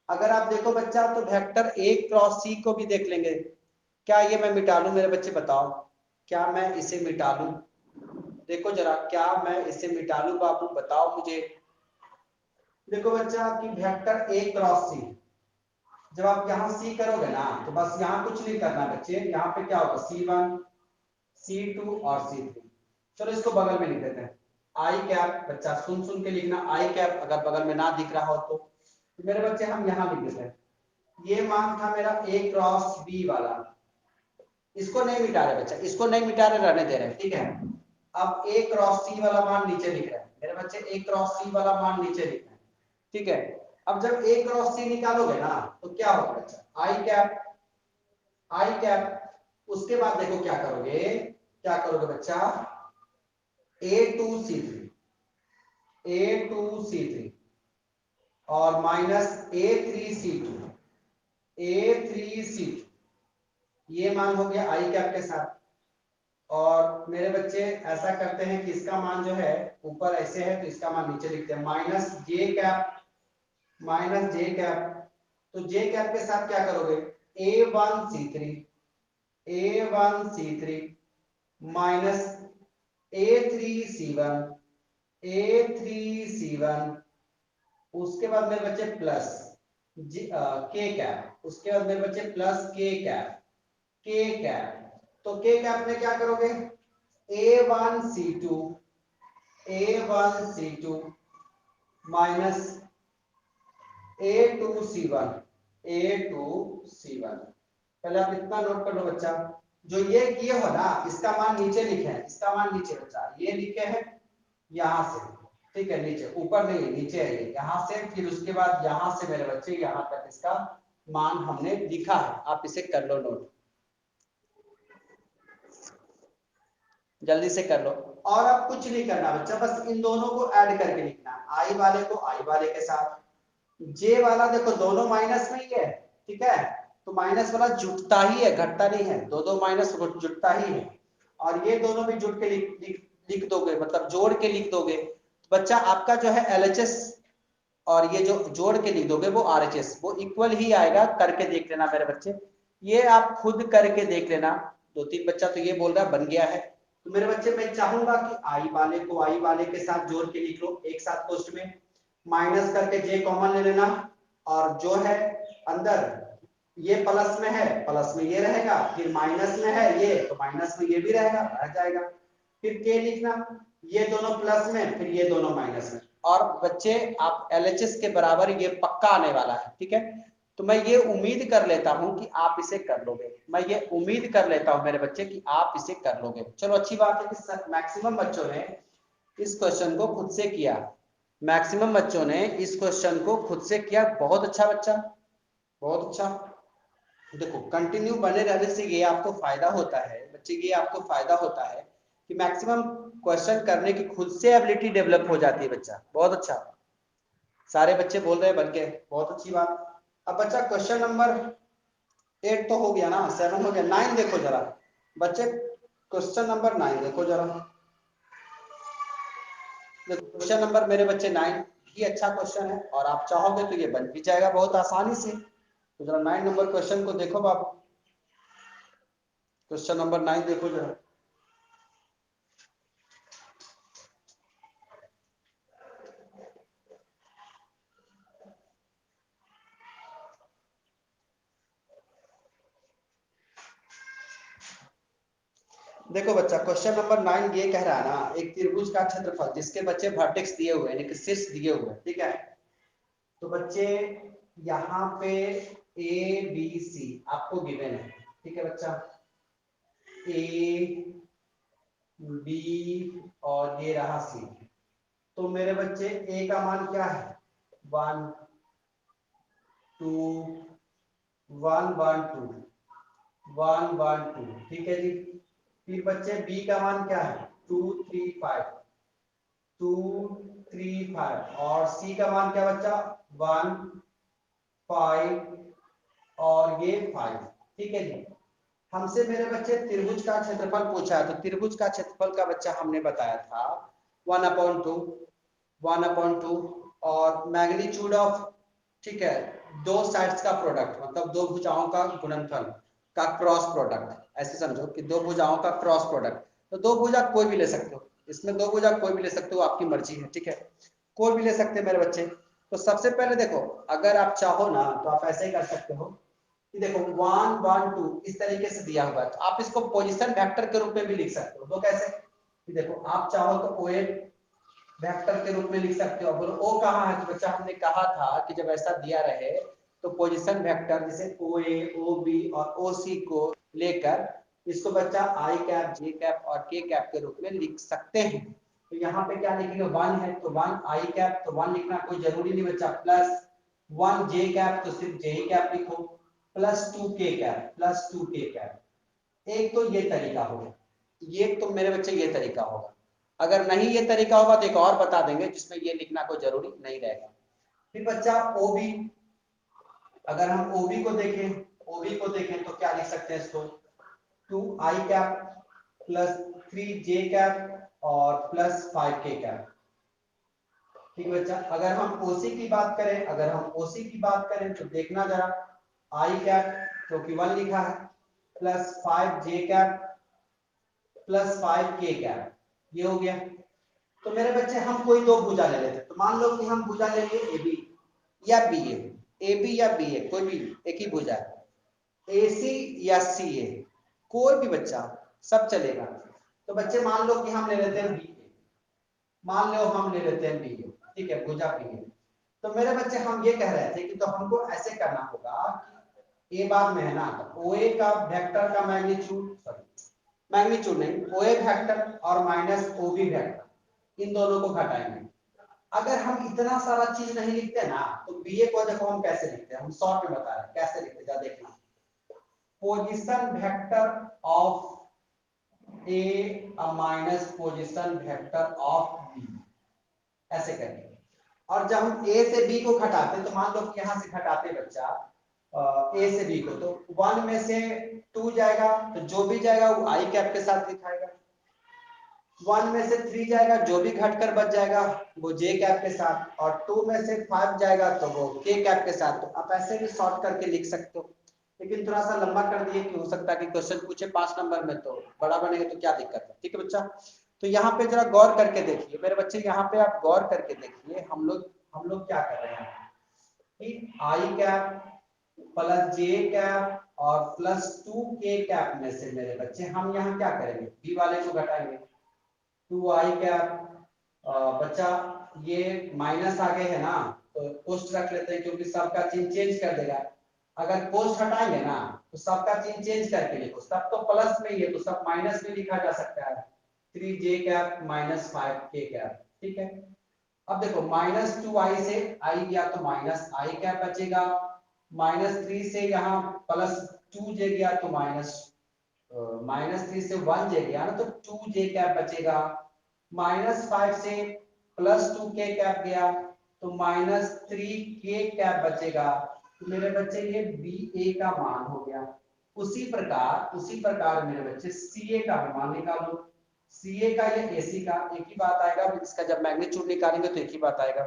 अगर आप देखो बच्चा तो वेक्टर ए क्रॉस सी को भी देख लेंगे। क्या ये मैं मिटा लूं मेरे बच्चे, बताओ क्या मैं इसे मिटा लूं, देखो जरा क्या मैं इसे मिटा लूं बाबू, बताओ मुझे। देखो बच्चा कि वेक्टर ए क्रॉस सी, जब आप यहाँ सी करोगे ना तो बस यहाँ कुछ नहीं करना बच्चे, यहाँ पे क्या होगा C1 C2 और C3। चलो इसको बगल में लिख देते हैं, आई कैप, बच्चा सुन सुन के लिखना, आई कैप अगर बगल में ना दिख रहा हो तो मेरे बच्चे हम यहाँ लिख देते हैं, ये मान था मेरा ए क्रॉस बी वाला, इसको नहीं मिटा रहे बच्चा, इसको नहीं मिटा रहे, रहने दे रहे, ठीक है। अब ए क्रॉस सी वाला मान नीचे लिख रहे हैं मेरे बच्चे, ए क्रॉस सी वाला मान नीचे लिख रहे हैं, ठीक है। अब जब ए क्रॉस सी निकालोगे ना तो क्या होगा बच्चा, आई कैप, उसके बाद देखो क्या करोगे बच्चा, A2 C3 और माइनस A3 C2 ये मान हो गया आई कैप के साथ। और मेरे बच्चे ऐसा करते हैं कि इसका मान जो है ऊपर ऐसे है तो इसका मान नीचे लिखते हैं, माइनस जे कैप, तो जे कैप के साथ क्या करोगे, A1 C3 minus A3 C1 उसके बाद मेरे बच्चे प्लस के कैप, उसके बाद मेरे बच्चे प्लस के कैप, तो के कैप में क्या करोगे, A1 C2 minus A2 C1 पहले आप इतना नोट कर लो बच्चा, जो ये किए हो ना इसका मान नीचे लिखे हैं, इसका मान नीचे बच्चा ये लिखे हैं यहां से, ठीक है, नीचे, ऊपर नहीं नीचे है ये, यहां से, फिर उसके बाद यहां से मेरे बच्चे यहां तक इसका मान हमने लिखा है, आप इसे कर लो नोट, जल्दी से कर लो। और अब कुछ नहीं करना बच्चा, बस इन दोनों को ऐड करके लिखना, आई वाले को आई वाले के साथ, जे वाला देखो दोनों माइनस में ही है, ठीक है, तो माइनस वाला जुटता ही है, घटता नहीं है, दो माइनस जुटता ही है, और ये दोनों भी जुट के लिख दोगे, मतलब जोड़ के लिख दोगे, तो बच्चा आपका जो है LHS और ये जो जोड़ के लिख दोगे वो RHS, वो इक्वल ही आएगा, करके देख लेना मेरे बच्चे। ये आप खुद करके देख लेना। 2-3 बच्चा तो ये बोल रहा है बन गया है, तो मेरे बच्चे मैं चाहूंगा कि आई वाले को आई वाले के साथ जोड़ के लिख लो एक साथ पोस्ट में, माइनस करके जे कॉमन ले लेना, और जो है अंदर ये प्लस में है, प्लस में ये रहेगा, फिर माइनस में है ये, तो माइनस में ये भी रहेगा, रह जाएगा। फिर के लिखना, ये दोनों प्लस में, फिर ये दोनों माइनस में। और बच्चे आप LHS के बराबर ये पक्का आने वाला है, ठीक है। तो मैं ये उम्मीद कर लेता हूं कि आप इसे कर लोगे, मैं ये उम्मीद कर लेता हूं मेरे बच्चे कि आप इसे कर लोगे। चलो अच्छी बात है कि मैक्सिमम बच्चों ने इस क्वेश्चन को खुद से किया, मैक्सिमम बच्चों ने इस क्वेश्चन को खुद से किया। बहुत अच्छा बच्चा, बहुत अच्छा। देखो कंटिन्यू बने रहने से ये आपको फायदा होता है बच्चे, ये आपको फायदा होता है कि मैक्सिमम क्वेश्चन करने की खुद से एबिलिटी डेवलप हो जाती है बच्चा। बहुत अच्छा, सारे बच्चे बोल रहे हैं बन के, बहुत अच्छी बात। अब बच्चा क्वेश्चन नंबर 8 तो हो गया ना, 7 हो गया, 9 देखो जरा बच्चे, क्वेश्चन नंबर 9 देखो जरा। क्वेश्चन नंबर मेरे बच्चे 9 ही अच्छा क्वेश्चन है, और आप चाहोगे तो ये बन भी जाएगा बहुत आसानी से। तो जरा 9 नंबर क्वेश्चन को देखो बाबू, क्वेश्चन नंबर 9 देखो जरा। देखो बच्चा क्वेश्चन नंबर 9 ये कह रहा है ना, एक त्रिभुज का क्षेत्रफल जिसके बच्चे वर्टेक्स दिए हुए हैं, यानी कि शीर्ष दिए हुए हैं, ठीक है। तो बच्चे यहाँ पे ए बी सी आपको गिवन है, ठीक है बच्चा, ए बी और ये रहा सी। तो मेरे बच्चे ए का मान क्या है, 1 2 1 1 2 1 1 2, ठीक है जी। फिर बच्चे बी का मान क्या है, 2 3 5 2 3 5, और सी का मान क्या बच्चा, 1 5 और ये 5, ठीक है जी। हमसे मेरे बच्चे त्रिभुज का क्षेत्रफल पूछा है, तो त्रिभुज का क्षेत्रफल का बच्चा हमने बताया था 1/2 1/2 और मैग्नीट्यूड ऑफ, ठीक है, दो साइड्स का प्रोडक्ट, मतलब दो भुजाओं का गुणनफल का क्रॉस प्रोडक्ट, ऐसे समझो कि दो भुजाओं का क्रॉस प्रोडक्ट। तो दो भुजा कोई भी ले सकते हो, इसमें दो भुजा कोई भी ले सकते हो, आपकी मर्जी है, ठीक है, कोई भी ले सकते हैं मेरे बच्चे। तो सबसे पहले देखो, अगर आप चाहो ना तो आप ऐसे ही कर सकते हो कि देखो 1 1 2 इस तरीके से दिया हुआ है, तो आप इसको पोजीशन वेक्टर के रूप में भी लिख सकते हो। तो कैसे कि देखो आप चाहो तो ओ वेक्टर के रूप में लिख सकते हो। बोलो ओ कहाँ है, तो बच्चा हमने कहा था कि जब ऐसा दिया रहे तो पोजीशन वेक्टर जैसे ओ ए ओ बी और ओ सी को लेकर इसको बच्चा आई कैप जे कैप और के कैप के रूप में लिख सकते हैं। तो यहाँ पे क्या लिखेंगे, 1 है तो 1 आई कैप, तो 1 लिखना कोई जरूरी नहीं बच्चा, प्लस 1 जे कैप तो सिर्फ जे ही कैप लिखो, प्लस 2 के कैप, प्लस 2 के कैप। एक तो ये तरीका होगा, ये तो मेरे बच्चे ये तरीका होगा। अगर नहीं ये तरीका होगा तो एक और बता देंगे जिसमें ये लिखना कोई जरूरी नहीं रहेगा। फिर बच्चा ओबी, अगर हम ओबी को देखें, ओबी को देखें तो क्या लिख सकते हैं इसको, 2 आई कैप प्लस 3 जे कैप और प्लस 5 के कैप, ठीक है बच्चा। अगर हम ओसी की बात करें, अगर हम ओसी की बात करें तो देखना जरा, आई कैप क्योंकि 1 लिखा है, प्लस 5 जे कैप प्लस 5 के कैप, ये हो गया। तो मेरे बच्चे हम कोई दो भुजा ले लेते, तो मान लो कि हम भुजा लेंगे ए बी या बी ए बी या बी ए, कोई भी एक ही भुजा है, ए सी या सी ए, कोई भी बच्चा, सब चलेगा। तो बच्चे मान लो कि हम ले लेते हैं बी ए, मान लो हम ले लेते हैं बी ए, ठीक है, भुजा बी ए। तो मेरे बच्चे हम ये कह रहे थे कि तो हमको ऐसे करना होगा कि ए बाद में है ना, तो ओ ए का वेक्टर का मैग्नीट्यूड, सॉरी मैग्नीट्यूड नहीं, ओ ए वेक्टर और माइनस ओ बी वेक्टर, इन दोनों को घटाएंगे। अगर हम इतना सारा चीज नहीं लिखते ना, तो बीए को देखो हम कैसे लिखते हैं, हम शॉर्ट में बता रहे हैं कैसे लिखते हैं, देखना, position vector of A minus position vector of B, ऐसे करेंगे। और जब हम ए से बी को घटाते तो मान लो कि यहां से घटाते बच्चा ए से बी को, तो 1 में से 2 जाएगा, तो जो भी जाएगा वो आई कैप के साथ दिखाएगा। 1 में से 3 जाएगा, जो भी घटकर बच जाएगा वो जे कैप के साथ, और 2 में से 5 जाएगा तो वो के कैप के साथ। तो आप ऐसे भी शॉर्ट करके लिख सकते हो। लेकिन थोड़ा सा लंबा कर दिए कि हो सकता है कि क्वेश्चन पूछे 5 नंबर में तो बड़ा बनेगा तो क्या दिक्कत है। ठीक है बच्चा, तो यहाँ पे जरा गौर करके देखिए मेरे बच्चे, यहाँ पे आप गौर करके देखिए हम लोग क्या कर रहे हैं कि आई कैप प्लस जे कैप और प्लस 2k कैप में से मेरे बच्चे हम यहाँ क्या करेंगे, बी वाले को घटाएंगे 2i कैप। बच्चा ये माइनस आगे है ना तो पोस्ट रख लेते हैं क्योंकि सबका चिन्ह चेंज कर देगा। अगर पोस्ट हटाएंगे ना तो सबका चिन्ह चेंज करके लिखो, सब तो प्लस में ही है तो सब माइनस में लिखा जा सकता है 3j cap minus 5k cap. ठीक है, अब देखो माइनस 2i से आई गया तो माइनस आई कैप बचेगा, माइनस 3 से यहाँ प्लस 2j गया तो माइनस 3 से 1j गया ना तो 2j कैप बचेगा, माइनस 5 से प्लस 2k कैप गया तो माइनस 3k कैप बचेगा। तो मेरे बच्चे ये बी ए का मान हो गया। उसी प्रकार मेरे बच्चे सी ए का भी मान निकालो, सी ए का या ए सी का एक ही बात आएगा, इसका जब मैग्नीट्यूड निकालेंगे तो एक ही बात आएगा।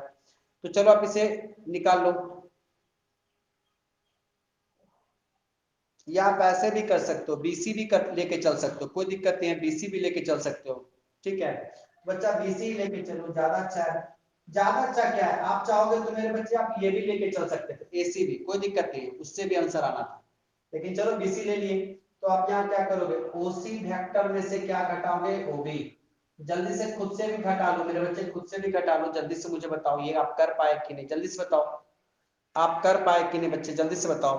तो चलो आप इसे निकाल लो, या आप ऐसे भी कर सकते हो, बीसी भी लेके चल सकते हो, कोई दिक्कत नहीं है, बीसी भी लेके चल सकते हो। ठीक है बच्चा, बीसी लेके चलो ज्यादा अच्छा है। ज्यादा अच्छा क्या है, आप चाहोगे तो मेरे बच्चे आप ये भी लेके चल सकते थे, एसी भी, कोई दिक्कत नहीं है, उससे भी आंसर आना था, लेकिन चलो बीसी ले लिए। तो आप यहाँ क्या करोगे, ओसी वेक्टर में से क्या घटाओगे, ओबी। जल्दी से खुद से भी घटा लो मेरे बच्चे, खुद से भी घटा लो, जल्दी से मुझे बताओ ये आप कर पाए कि नहीं, जल्दी से बताओ आप कर पाए कि नहीं बच्चे, जल्दी से बताओ,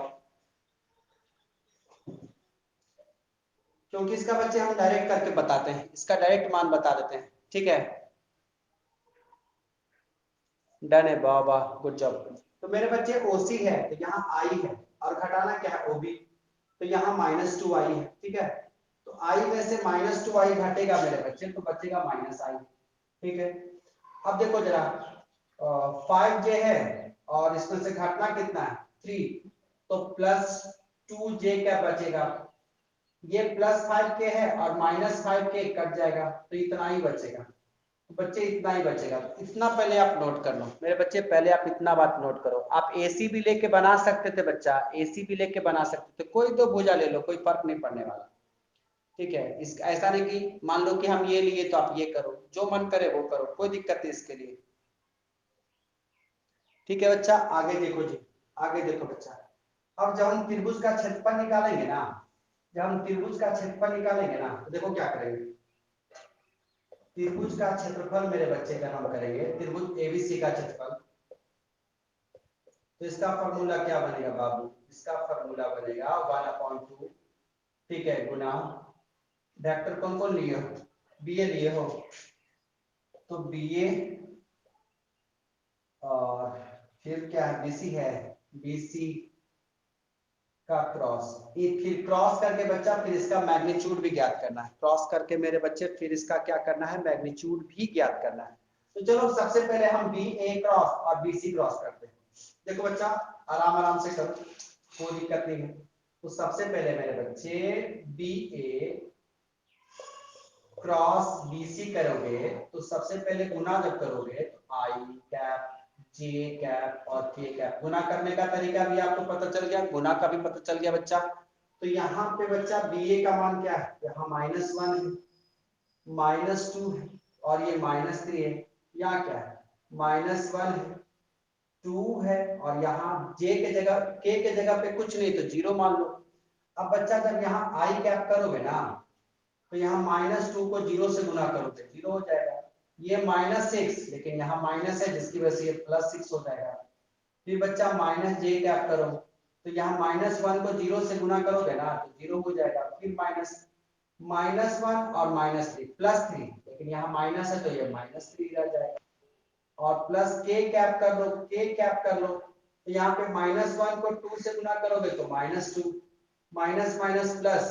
क्योंकि इसका बच्चे हम डायरेक्ट करके बताते हैं, इसका डायरेक्ट मान बता देते हैं। ठीक है, डन है, वाह वाह, गुड जॉब। तो मेरे बच्चे ओसी है तो यहाँ आई है और घटाना क्या है, ओबी, तो यहाँ माइनस 2i है। ठीक है, तो आई में से माइनस 2i घटेगा मेरे बच्चे तो बचेगा माइनस आई। ठीक है, अब देखो जरा 5j है और इसमें से घटना कितना है 3, तो प्लस 2j क्या बचेगा, ये प्लस 5k है और माइनस 5k कट जाएगा तो इतना ही बचेगा। तो बच्चे इतना ही बचेगा, इतना पहले आप नोट कर लो मेरे बच्चे, पहले आप इतना बात नोट करो। आप एसी भी लेके बना सकते थे बच्चा, एसी भी लेके बना सकते थे, कोई तो भुजा ले लो, कोई फर्क नहीं पड़ने वाला। ठीक है, इस ऐसा नहीं कि मान लो कि हम ये लिए तो आप ये करो, जो मन करे वो करो, कोई दिक्कत नहीं इसके लिए। ठीक है बच्चा, आगे देखो जी, आगे देखो बच्चा, अब जब हम त्रिभुज का क्षेत्रफल निकालेंगे ना, जब हम त्रिभुज का क्षेत्रफल निकालेंगे ना तो देखो क्या करेंगे, त्रिभुज का क्षेत्रफल मेरे बच्चे का हम करेंगे, त्रिभुज एबीसी का क्षेत्रफल, तो इसका फॉर्मूला क्या बनेगा बाबू, इसका फॉर्मूला बनेगा 1/2। ठीक है, गुना वेक्टर कौन कौन लिए हो, बी ए लिए हो तो बी ए, और फिर क्या है बीसी है, बीसी का क्रॉस, ये फिर क्रॉस करके बच्चा फिर इसका मैग्नीट्यूड भी ज्ञात करना है, क्रॉस करके मेरे बच्चे फिर इसका क्या करना है, मैग्नीट्यूड भी ज्ञात करना है। तो चलो सबसे पहले हम बी ए क्रॉस और बी सी क्रॉस करते हैं। देखो बच्चा आराम आराम से करो, कोई दिक्कत नहीं है। तो सबसे पहले मेरे बच्चे बी ए क्रॉस बी सी करोगे तो सबसे पहले गुना जब करोगे तो आई कैप जे कैप और के कैप, गुना करने का तरीका भी आपको पता चल गया, गुना का भी पता चल गया बच्चा। तो यहाँ पे बच्चा बी ए का मान क्या है, यहाँ -1 है, -2 है और ये -3 है, यहाँ क्या है -1 है, 2 है और यहाँ जे के जगह के जगह पे कुछ नहीं तो 0 मान लो। अब बच्चा जब यहाँ आई कैप करोगे ना तो यहाँ -2 को 0 से गुना करोगे 0 हो जाएगा, ये -6 लेकिन यहाँ माइनस है जिसकी वजह से ये +6 हो जाएगा। फिर बच्चा माइनस जे कैप करो तो यहाँ -1 को 0 से गुना करोगे ना तो 0 हो जाएगा, फिर -1 और -3 +3, लेकिन यहाँ माइनस है तो ये -3 रह जाएगा, और प्लस के कैप कर लो, के कैप कर लो तो यहाँ पे -1 को 2 से गुना करोगे तो -2, माइनस माइनस प्लस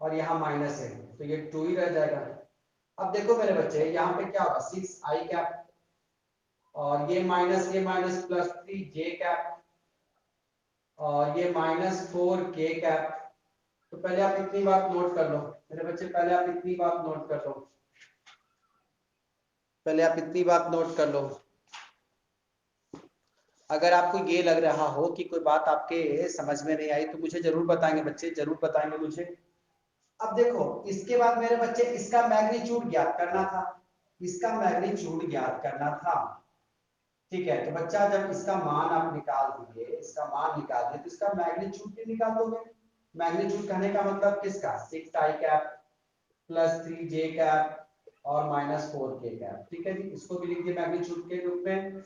और यहाँ माइनस है तो ये 2 ही रह जाएगा। अब देखो मेरे बच्चे यहाँ पे क्या होगा 6 आई कैप और ये माइनस +3 जे कैप और ये -4 के कैप। तो पहले आप इतनी बात नोट कर लो मेरे बच्चे, पहले आप इतनी बात नोट कर लो, पहले आप इतनी बात नोट कर लो। अगर आपको ये लग रहा हो कि कोई बात आपके समझ में नहीं आई तो मुझे जरूर बताएंगे बच्चे, जरूर बताएंगे मुझे। अब देखो इसके बाद मेरे बच्चे इसका मैग्नीट्यूड ज्ञात करना था, इसका मैग्नीट्यूड ज्ञात करना था। ठीक है, तो बच्चा जब इसका मान आप निकाल दिए, इसका मान निकाल दिए, तो इसका मैग्नीट्यूड भी निकाल दोगे। मैग्नीट्यूड कहने का मतलब किसका, 6 आई कैप प्लस 3 जे कैप और माइनस 4 के कैप। ठीक है जी, इसको भी लिख दिए मैग्नीट्यूड के रूप में।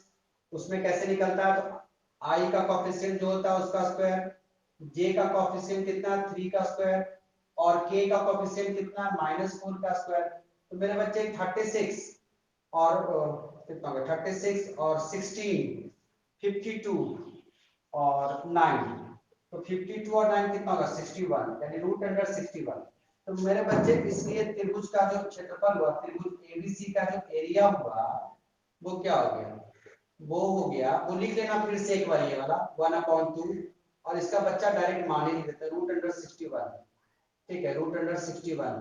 उसमें कैसे निकलता है, तो आई का कोफिशिएंट जो होता है उसका स्क्वायर, जे का कोफिशिएंट कितना 3 का स्क्वायर और के का कोफिशिएंट कितना -4 का स्क्वायर। तो मेरे बच्चे 36 और कितना होगा 36 और 16 52 और 9, तो 52 और 9 कितना होगा 61, यानी रूट अंडर 61। तो मेरे बच्चे इसलिए त्रिभुज का जो क्षेत्रफल हुआ, त्रिभुज एबीसी का जो एरिया हुआ वो क्या हो गया, वो हो गया, वो लिख लेना फिर से एक बार ये वाला 1/2 और इसका बच्चा डायरेक्ट मान ही नहीं देता, रूट अंडर 61। ठीक है, रूट अंडर 61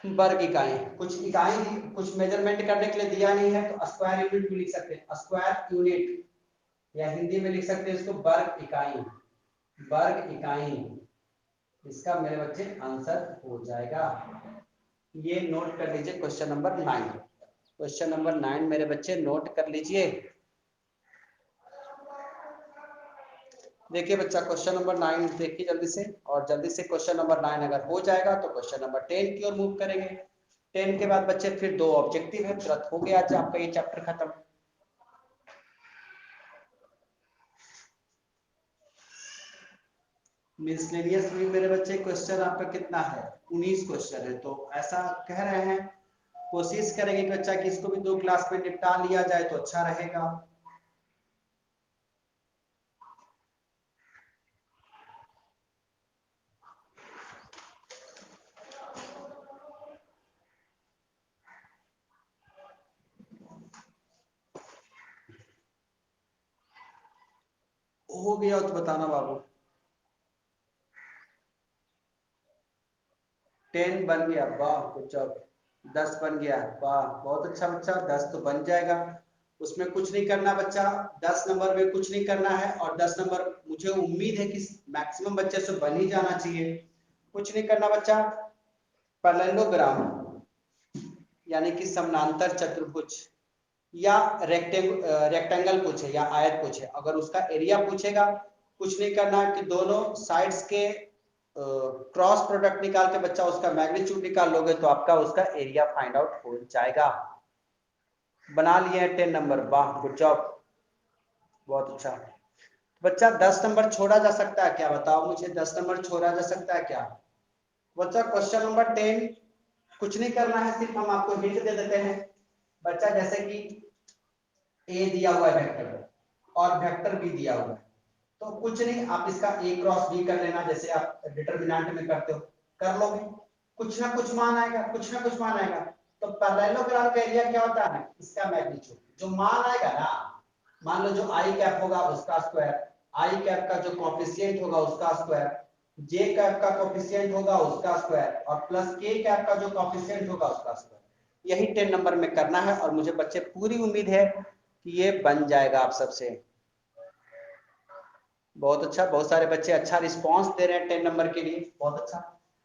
वर्ग इकाई, कुछ इकाई कुछ मेजरमेंट करने के लिए दिया नहीं है तो स्क्वायर यूनिट भी लिख सकते हैं, स्क्वायर यूनिट या हिंदी में लिख सकते हैं इसको वर्ग इकाई, वर्ग इकाई। इसका मेरे बच्चे आंसर हो जाएगा। ये नोट कर लीजिए क्वेश्चन नंबर 9, क्वेश्चन नंबर 9 मेरे बच्चे नोट कर लीजिए। देखिए बच्चा क्वेश्चन नंबर 9 देखिए जल्दी से, और जल्दी से क्वेश्चन नंबर 9 अगर हो जाएगा तो क्वेश्चन नंबर 10 की ओर मूव करेंगे। 10 के बाद बच्चे फिर 2 ऑब्जेक्टिव है, तुरंत हो गया आज आपका ये चैप्टर खत्म। मिसलेनियस में मेरे बच्चे क्वेश्चन आपका कितना है, 19 क्वेश्चन है। तो ऐसा कह रहे हैं, कोशिश करेंगे कि बच्चा कि इसको भी 2 क्लास में निपटा लिया जाए तो अच्छा रहेगा। हो गया तो बताना बाबू। 10 बन गया, वाह गुड जॉब। 10 बन गया, वाह बहुत अच्छा बच्चा, 10 तो बन जाएगा। उसमें कुछ नहीं करना बच्चा, 10 नंबर में कुछ नहीं करना है, और 10 नंबर मुझे उम्मीद है कि मैक्सिमम बच्चे से बन ही जाना चाहिए। कुछ नहीं करना बच्चा, पैरेललोग्राम यानी कि समानांतर चतुर्भुज या रेक्टेंगल पूछे या आयत पूछे, अगर उसका एरिया पूछेगा कुछ नहीं करना कि दोनों साइड्स के क्रॉस प्रोडक्ट निकाल के बच्चा उसका मैग्नीट्यूड निकाल लोगे तो आपका उसका एरिया फाइंड आउट हो जाएगा। बना लिए 10 नंबर, वाह गुड जॉब, बहुत अच्छा। बच्चा 10 नंबर छोड़ा जा सकता है क्या, बताओ मुझे, 10 नंबर छोड़ा जा सकता है क्या। बच्चा क्वेश्चन नंबर 10 कुछ नहीं करना है, सिर्फ हम आपको हिंट दे देते हैं बच्चा, जैसे कि ए दिया हुआ है वेक्टर और वेक्टर बी दिया हुआ है, तो कुछ नहीं आप इसका ए क्रॉस बी कर लेना, जैसे आप डिटरमिनेंट में करते हो, कर लोगे, कुछ ना कुछ मान आएगा, कुछ ना कुछ मान आएगा। तो पैरेललोग्राम का एरिया क्या होता है, इसका मैग्नीट्यूड, जो मान आएगा ना, मान लो जो आई कैप होगा उसका स्क्वायर, आई कैप का जो कोफिशिएंट होगा उसका स्क्वायर, जे कैप का कोफिशिएंट होगा उसका स्क्वायर और प्लस के कैप का जो कोफिशिएंट होगा उसका स्क्वायर। यही 10 नंबर में करना है और मुझे बच्चे पूरी उम्मीद है कि ये बन जाएगा आप सबसे। बहुत अच्छा, बहुत सारे बच्चे अच्छा रिस्पांस दे रहे हैं 10 नंबर के लिए, बहुत अच्छा।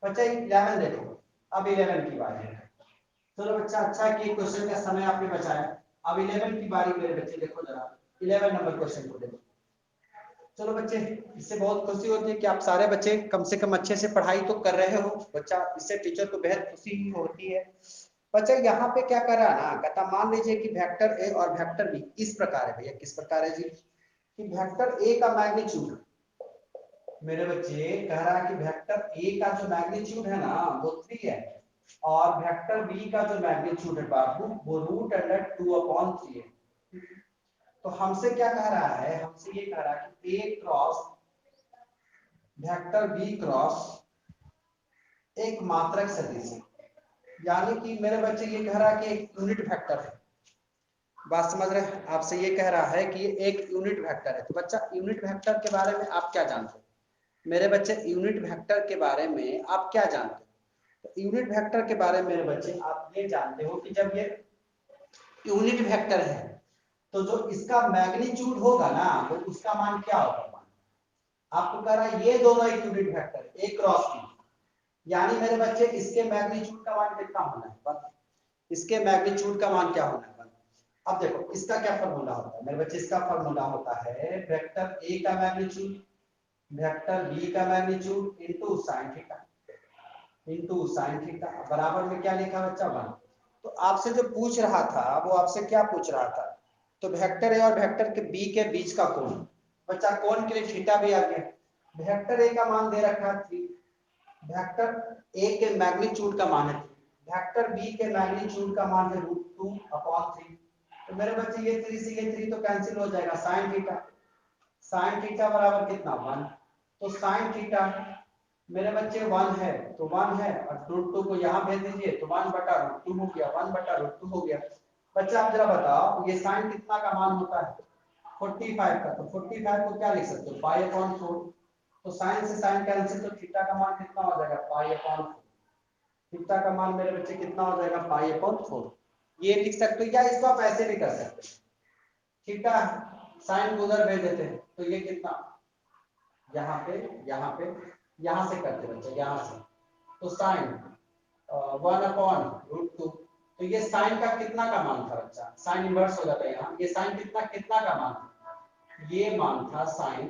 बच्चा 11 देखो, अब 11 की बारी है। चलो बच्चा अच्छा कि क्वेश्चन का समय आपने बचाया। अब 11 की बारी मेरे बच्चे देखो जरा, 11 नंबर क्वेश्चन को देखो। चलो बच्चे, इससे बहुत खुशी होती है कि आप सारे बच्चे कम से कम अच्छे से पढ़ाई तो कर रहे हो बच्चा, इससे टीचर को बेहद खुशी ही होती है। बच्चा यहाँ पे क्या कर रहा है ना, कहता मान लीजिए कि वेक्टर ए और वेक्टर बी इस प्रकार है, भैया किस प्रकार है जी, कि वेक्टर ए का मैग्नीट्यूड, मेरे बच्चे कह रहा है कि वेक्टर ए का जो मैग्नीट्यूड है ना वो 3 है और वेक्टर बी का जो मैग्नीट्यूड है बाबू वो √2/3 है। तो हमसे क्या कह रहा है, हमसे ये कह रहा है कि ए क्रॉस वेक्टर बी क्रॉस एक मात्रक सदिश है, यानी कि मेरे बच्चे ये कह रहा है कि एक यूनिट वेक्टर है। बात समझ रहे हैं, आपसे ये कह रहा है कि ये एक यूनिट वेक्टर है। तो बच्चा यूनिट वेक्टर के बारे में आप क्या जानते हो, मेरे बच्चे यूनिट वेक्टर के बारे में आप क्या जानते हो। तो यूनिट वेक्टर के बारे में मेरे बच्चे आप ये जानते हो कि जब ये यूनिट वेक्टर है तो जो इसका मैग्नीट्यूड होगा ना वो उसका मान क्या होगा, आपको कह रहा है ये दोनों एक unit vector A cross B, यानी मेरे बच्चे इसके मैग्नीट्यूड का मान कितना होना है 1, इसके मैग्नीट्यूड का मान क्या होना है 1। अब देखो इसका क्या फार्मूला होता है मेरे बच्चे, इसका फार्मूला होता है वेक्टर ए का मैग्नीट्यूड वेक्टर बी का मैग्नीट्यूड इनटू साइन थीटा बराबर में क्या लिखा बच्चा 1। तो आपसे जो पूछ रहा था वो आपसे क्या पूछ रहा था, तो वेक्टर ए और वेक्टर के बी के बीच का कोण, बच्चा कोण के लिए थीटा भी आ गया। वेक्टर ए का मान दे रखा है 3, वेक्टर ए के मैग्नीट्यूड का मान है 3, वेक्टर बी के मैग्नीट्यूड का मान है √2/3। तो मेरे बच्चे ये 3 से ये 3 तो कैंसिल हो जाएगा, साइन थीटा बराबर कितना 1। तो साइन थीटा मेरे बच्चे 1 है तो 1 है और √2 को यहाँ भेज दीजिए तो 1/√2 हो गया, 1/√2 हो गया। बच्चा आप जरा बताओ ये साइन कितना का मान होता है 45 का, तो 45 को क्या लिख सकते हो π/4। तो साइन से साइन कैंसिल, तो थीटा का मान कितना हो जाएगा π/4। थीटा का मान मेरे बच्चे कितना हो जाएगा π/4, ये लिख सकते हो, या इसको आप ऐसे भी कर सकते हैं, थीटा साइन को उधर भेज देते हैं तो ये कितना यहाँ पे यहाँ से करते बच्चे यहाँ से, तो साइन 1/√2। तो ये साइन का कितना का मान था बच्चा, साइन इनवर्स हो जाता है यहाँ, ये साइन कितना का मान था, ये मान था साइन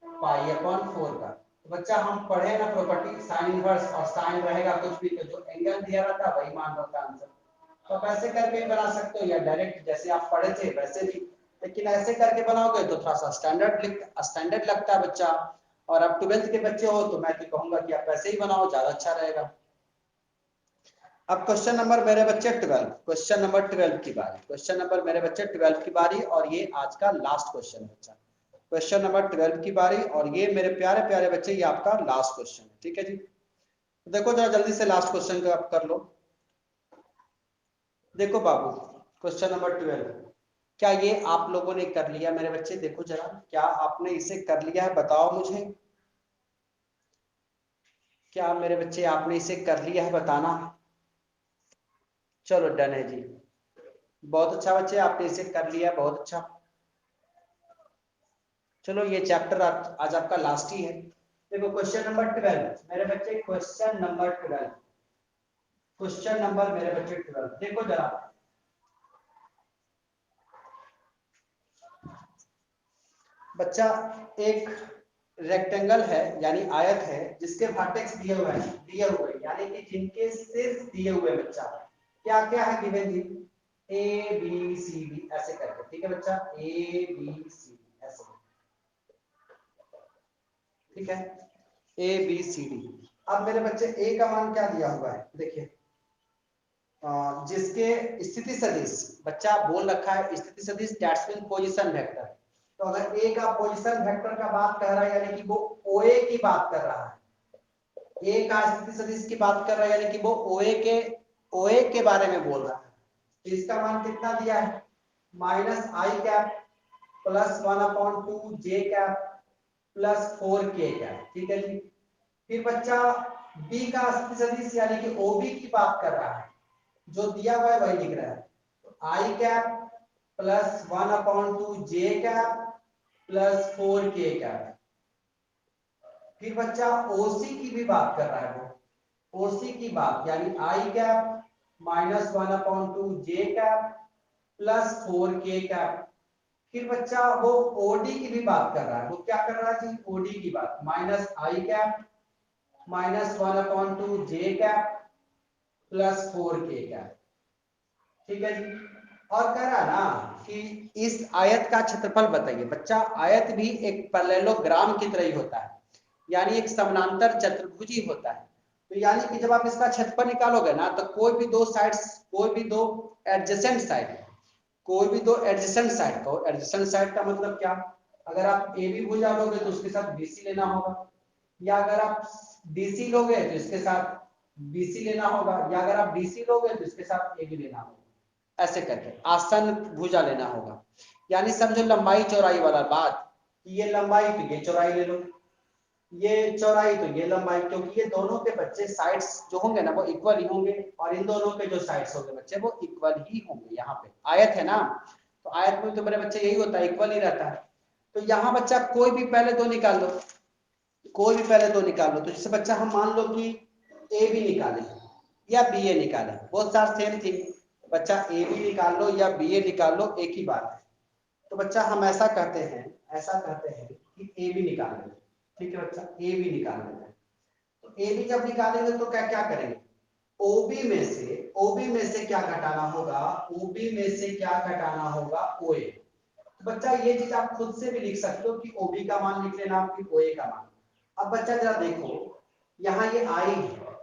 π/4 का। तो बच्चा हम पढ़े ना प्रॉपर्टी साइन इनवर्स, और साइन रहेगा कुछ भी तो जो एंगल दिया रहता वही मान रहता आंसर। तो आप ऐसे करके भी बना सकते हो या डायरेक्ट जैसे आप पढ़े थे वैसे भी, लेकिन ऐसे करके बनाओगे तो थोड़ा सा स्टैंडर्ड लगता है बच्चा। और अब 12th के बच्चे हो तो मैं तो कहूंगा कि आप ऐसे ही बनाओ, ज्यादा अच्छा रहेगा। अब क्वेश्चन नंबर मेरे बच्चे 12, क्वेश्चन नंबर 12 की बारी, क्वेश्चन नंबर मेरे बच्चे 12 की बारी, और ये आज का लास्ट क्वेश्चन है बच्चा, क्वेश्चन नंबर 12 की बारी, और ये मेरे प्यारे प्यारे बच्चे ये आपका लास्ट क्वेश्चन है, ठीक है जी। तो देखो जरा जल्दी से लास्ट क्वेश्चन का आप कर लो। देखो बाबू क्वेश्चन नंबर 12, क्या ये आप लोगों ने कर लिया मेरे बच्चे, देखो जरा क्या आपने इसे कर लिया है बताओ मुझे, क्या मेरे बच्चे आपने इसे कर लिया है बताना। चलो डन है जी, बहुत अच्छा बच्चे आपने इसे कर लिया, बहुत अच्छा। चलो ये चैप्टर आज आपका लास्ट ही है। देखो क्वेश्चन नंबर 12 मेरे बच्चे, क्वेश्चन नंबर 12, क्वेश्चन नंबर मेरे बच्चे 12 देखो जरा, बच्चा एक रेक्टेंगल है यानी आयत है जिसके वर्टेक्स दिए हुए हैं यानी कि जिनके शीर्ष दिए हुए बच्चा क्या क्या है गिवन जी, ए बी सी डी ऐसे करके, ठीक है बच्चा ए बी सी डी ऐसे, ठीक है ए बी सी डी। अब मेरे बच्चे ए का मान क्या दिया हुआ है देखिए, जिसके स्थिति सदिश, बच्चा बोल रखा है स्थिति सदिश दैट्स मीन पोजीशन वेक्टर। तो अगर ए का पोजीशन वेक्टर का बात कर रहा है यानी कि वो ओए की बात कर रहा है, ए का स्थिति सदिश की बात कर रहा है यानी कि वो ओए के बारे में बोल रहा है। तो इसका मान कितना दिया है -i cap +1/2 j cap +4k cap, ठीक है जी। फिर बच्चा बी का स्थिति सदिश यानी कि ओबी की बात कर रहा है, जो दिया हुआ है वही लिख रहा है, तो i cap +1/2 j cap +4k cap. फिर बच्चा ओसी की भी बात कर रहा है, वो ओसी की बात यानी i cap -1/2 j cap +4k cap. फिर बच्चा वो ओडी की भी बात कर रहा है, वो क्या कर रहा है जी ओडी की बात, -i cap -1/2 j cap +4k cap, ठीक है जी। और कह रहा ना कि इस आयत का क्षेत्रफल बताइए, बच्चा आयत भी एक पैरेललोग्राम की तरह ही होता है यानी एक समानांतर चतुर्भुज होता है। तो यानी कि जब आप इसका क्षेत्रफल निकालोगे ना तो कोई भी दो एडजेसेंट साइड, कोई भी दो एडजेसेंट साइड को, एडजेसेंट साइड का मतलब क्या, अगर आप ए बी भुजा लोगे तो उसके साथ बीसी लेना होगा, या अगर आप डीसी लोगे तो इसके साथ बीसी लेना होगा, या अगर आप डीसी लोगे तो इसके साथ ए बी लेना होगा, ऐसे करके आसन भुजा लेना होगा। यानी समझो लंबाई चौड़ाई वाला बात, ये लंबाई तो ये चौड़ाई ले लो, ये चौड़ाई तो ये लंबाई, क्योंकि ये दोनों के बच्चे साइड्स जो होंगे ना वो इक्वल ही होंगे, और इन दोनों के जो साइड्स होंगे बच्चे वो इक्वल ही होंगे। यहाँ पे आयत है ना, तो आयत में तो मेरे बच्चे यही होता है, इक्वल ही रहता है। तो यहाँ बच्चा कोई भी पहले दो निकाल लो, कोई भी पहले दो निकाल लो। तो जैसे बच्चा हम मान लो कि ए बी निकाले या बी ए निकाले, बहुत सारा सेम थिंग, बच्चा ए बी निकाल लो या बी ए निकाल लो, एक ही बात है। तो बच्चा हम ऐसा कहते हैं कि ए बी निकाल लेते हैं, ठीक है बच्चा, ए बी निकाल लेते हैं। तो ए बी जब निकालेंगे तो क्या क्या करेंगे, ओबी में से क्या घटाना होगा, ओबी में से क्या घटाना होगा, ओए। तो बच्चा ये चीज आप खुद से भी लिख सकते हो कि ओबी का मान लिख लेना, फिर ओए का मान। अब बच्चा जरा देखो, यहाँ ये आई है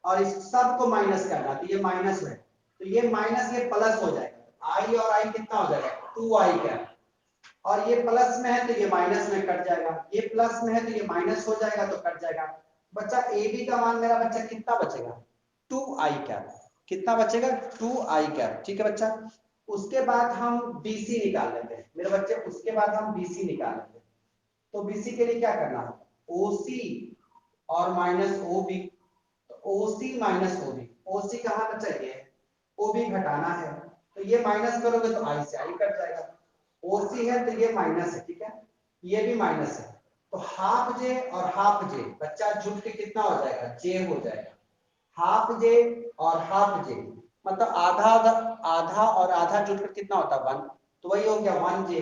और इस सब को माइनस करना, तो ये माइनस है, तो ये माइनस ये प्लस हो जाएगा, आई और आई कितना हो जाएगा, 2i क्या, और ये प्लस में है तो ये माइनस में कट जाएगा, ये प्लस में है तो ये माइनस हो जाएगा तो कट जाएगा। बच्चा ए बी का मान मेरा बच्चा कितना बचेगा, 2i कैप, कितना बचेगा, 2i कैप, ठीक है बच्चा। उसके बाद हम BC निकाल लेते हैं मेरे बच्चे, उसके बाद हम BC निकाल लेते हैं। तो BC के लिए क्या करना है, OC और माइनस OB, तो OC माइनस OB, OC कहाँ बचा ये, OB घटाना है, तो ये माइनस करोगे तो I से I कट जाएगा, OC है तो ये माइनस है, ठीक है, ये भी माइनस है, तो हाफ जे और हाफ जे बच्चा जुट के कितना हो जाएगा, जे हो जाएगा, हाफ जे और हाफ जे मतलब आधा आधा और आधा जुटकर कितना होता है, 1, तो वही हो गया 1j।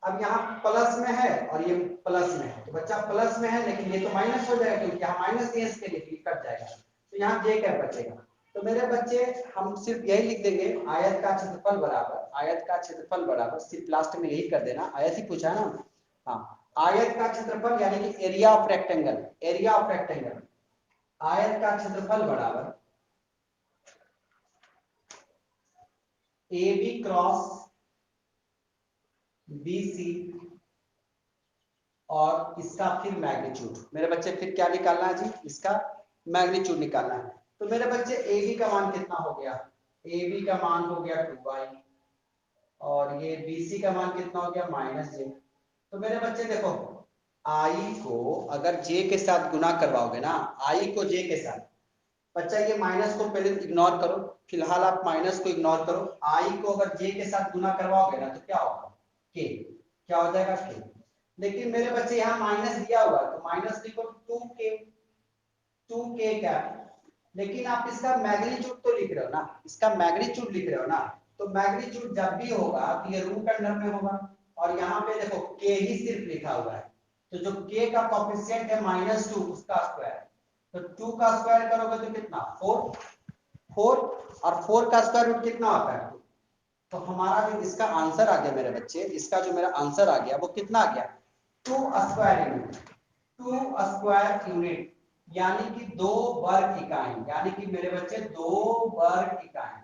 अब यहाँ प्लस में है और ये प्लस में है, तो बच्चा प्लस में है लेकिन ये तो माइनस हो जाएगा क्योंकि यहाँ माइनस है, इसके लिए कट जाएगा, तो यहाँ j क्या बचेगा। तो मेरे बच्चे हम सिर्फ यही लिख देंगे, आयत का क्षेत्रफल बराबर, आयत का क्षेत्रफल बराबर, सिर्फ लास्ट में यही कर देना, आयत ही पूछा ना, हाँ, आयत का क्षेत्रफल यानी कि area of rectangle, area of rectangle, आयत का क्षेत्रफल बराबर ए बी क्रॉस BC और इसका फिर मैग्नीट्यूड। मेरे बच्चे फिर क्या निकालना है जी, इसका मैग्नीट्यूड निकालना है। तो मेरे बच्चे ए बी का मान कितना हो गया, ए बी का मान हो गया 2i और ये BC का मान कितना हो गया -j। तो मेरे बच्चे देखो, i को अगर j के साथ गुना करवाओगे ना, i को j के साथ, बच्चा ये माइनस को पहले इग्नोर करो, फिलहाल आप माइनस को इग्नोर करो, i को अगर j के साथ गुना करवाओगे ना तो क्या होगा, k, क्या हो जाएगा k। लेकिन मेरे बच्चे यहाँ माइनस दिया हुआ है तो माइनस लिखो 2k क्या, लेकिन आप इसका मैग्नीट्यूड तो लिख रहे हो ना, इसका मैग्नीट्यूड लिख रहे हो ना, तो मैग्नीट्यूड जब भी होगा तो ये रूट अंडर में होगा, और यहाँ पे देखो k ही सिर्फ लिखा हुआ है, तो जो k का कोएफिशिएंट है -2 उसका स्क्वायर, तो 2 का स्क्वायर करोगे तो कितना 4 और 4 का स्क्वायर रूट कितना होता है, तो हमारा भी इसका आंसर आ गया मेरे बच्चे, इसका जो मेरा आंसर आ गया वो कितना आ गया, 2 स्क्वायर यूनिट, 2 स्क्वायर यूनिट यानी कि 2 वर्ग इकाई, यानी कि मेरे बच्चे 2 वर्ग इकाई,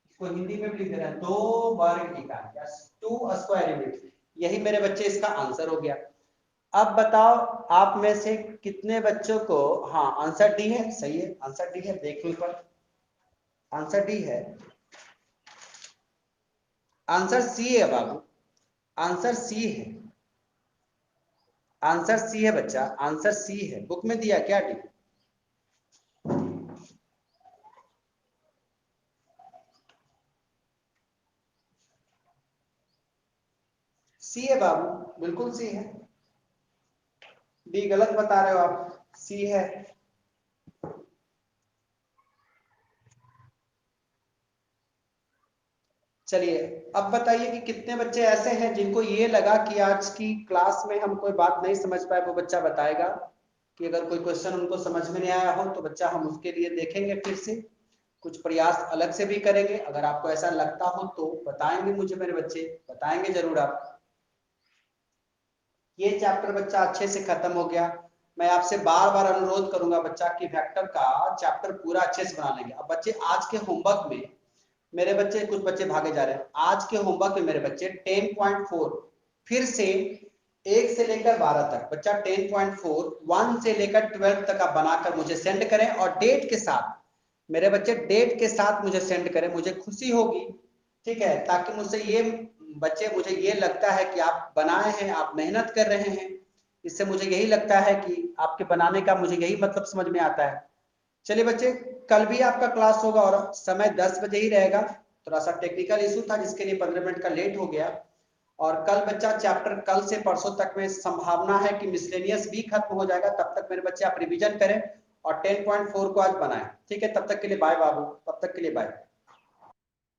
इसको हिंदी में भी लिख दे रहे हैं 2 वर्ग इकाई या 2 स्क्वायर यूनिट, यही मेरे बच्चे इसका आंसर हो गया। अब बताओ आप में से कितने बच्चों को, हाँ आंसर डी है, सही है आंसर डी है, देखो एक बार आंसर डी है, आंसर सी है बाबू, आंसर सी है, आंसर सी है बच्चा, आंसर सी है, बुक में दिया क्या डी, सी है बाबू, बिल्कुल सी है, डी गलत बता रहे हो आप, सी है। चलिए अब बताइए कि कितने बच्चे ऐसे हैं जिनको ये लगा कि आज की क्लास में हम कोई बात नहीं समझ पाए, वो बच्चा बताएगा कि अगर कोई क्वेश्चन उनको समझ में नहीं आया हो तो बच्चा हम उसके लिए देखेंगे, फिर से कुछ प्रयास अलग से भी करेंगे, अगर आपको ऐसा लगता हो तो बताएंगे मुझे मेरे बच्चे, बताएंगे जरूर आप। ये चैप्टर बच्चा अच्छे से खत्म हो गया, मैं आपसे बार बार अनुरोध करूंगा बच्चा कि वेक्टर का चैप्टर पूरा अच्छे से बना लेंगे। अब बच्चे आज के होमवर्क में मेरे बच्चे, कुछ बच्चे भागे जा रहे हैं, आज के होमवर्क में मेरे बच्चे 10.4 फिर से 1 से लेकर 12 तक, बच्चा 10.4 1 से लेकर 12 तक आप बनाकर मुझे सेंड करें, और डेट के साथ मेरे बच्चे, डेट के साथ मुझे सेंड करें, मुझे खुशी होगी, ठीक है, ताकि मुझसे ये बच्चे, मुझे ये लगता है कि आप बनाए हैं, आप मेहनत कर रहे हैं, इससे मुझे यही लगता है कि आपके बनाने का मुझे यही मतलब समझ में आता है। चलिए बच्चे, कल भी आपका क्लास होगा और समय 10 बजे ही रहेगा, थोड़ा सा टेक्निकल इशू था जिसके लिए 15 मिनट का लेट हो गया। और कल बच्चा चैप्टर कल से परसों तक में संभावना है कि मिसलेनियस भी खत्म हो जाएगा, तब तक मेरे बच्चे आप रिवीजन करें और 10.4 को आज बनाएं। ठीक है, तब तक के लिए बाय बाबू, तब तक के लिए बाय।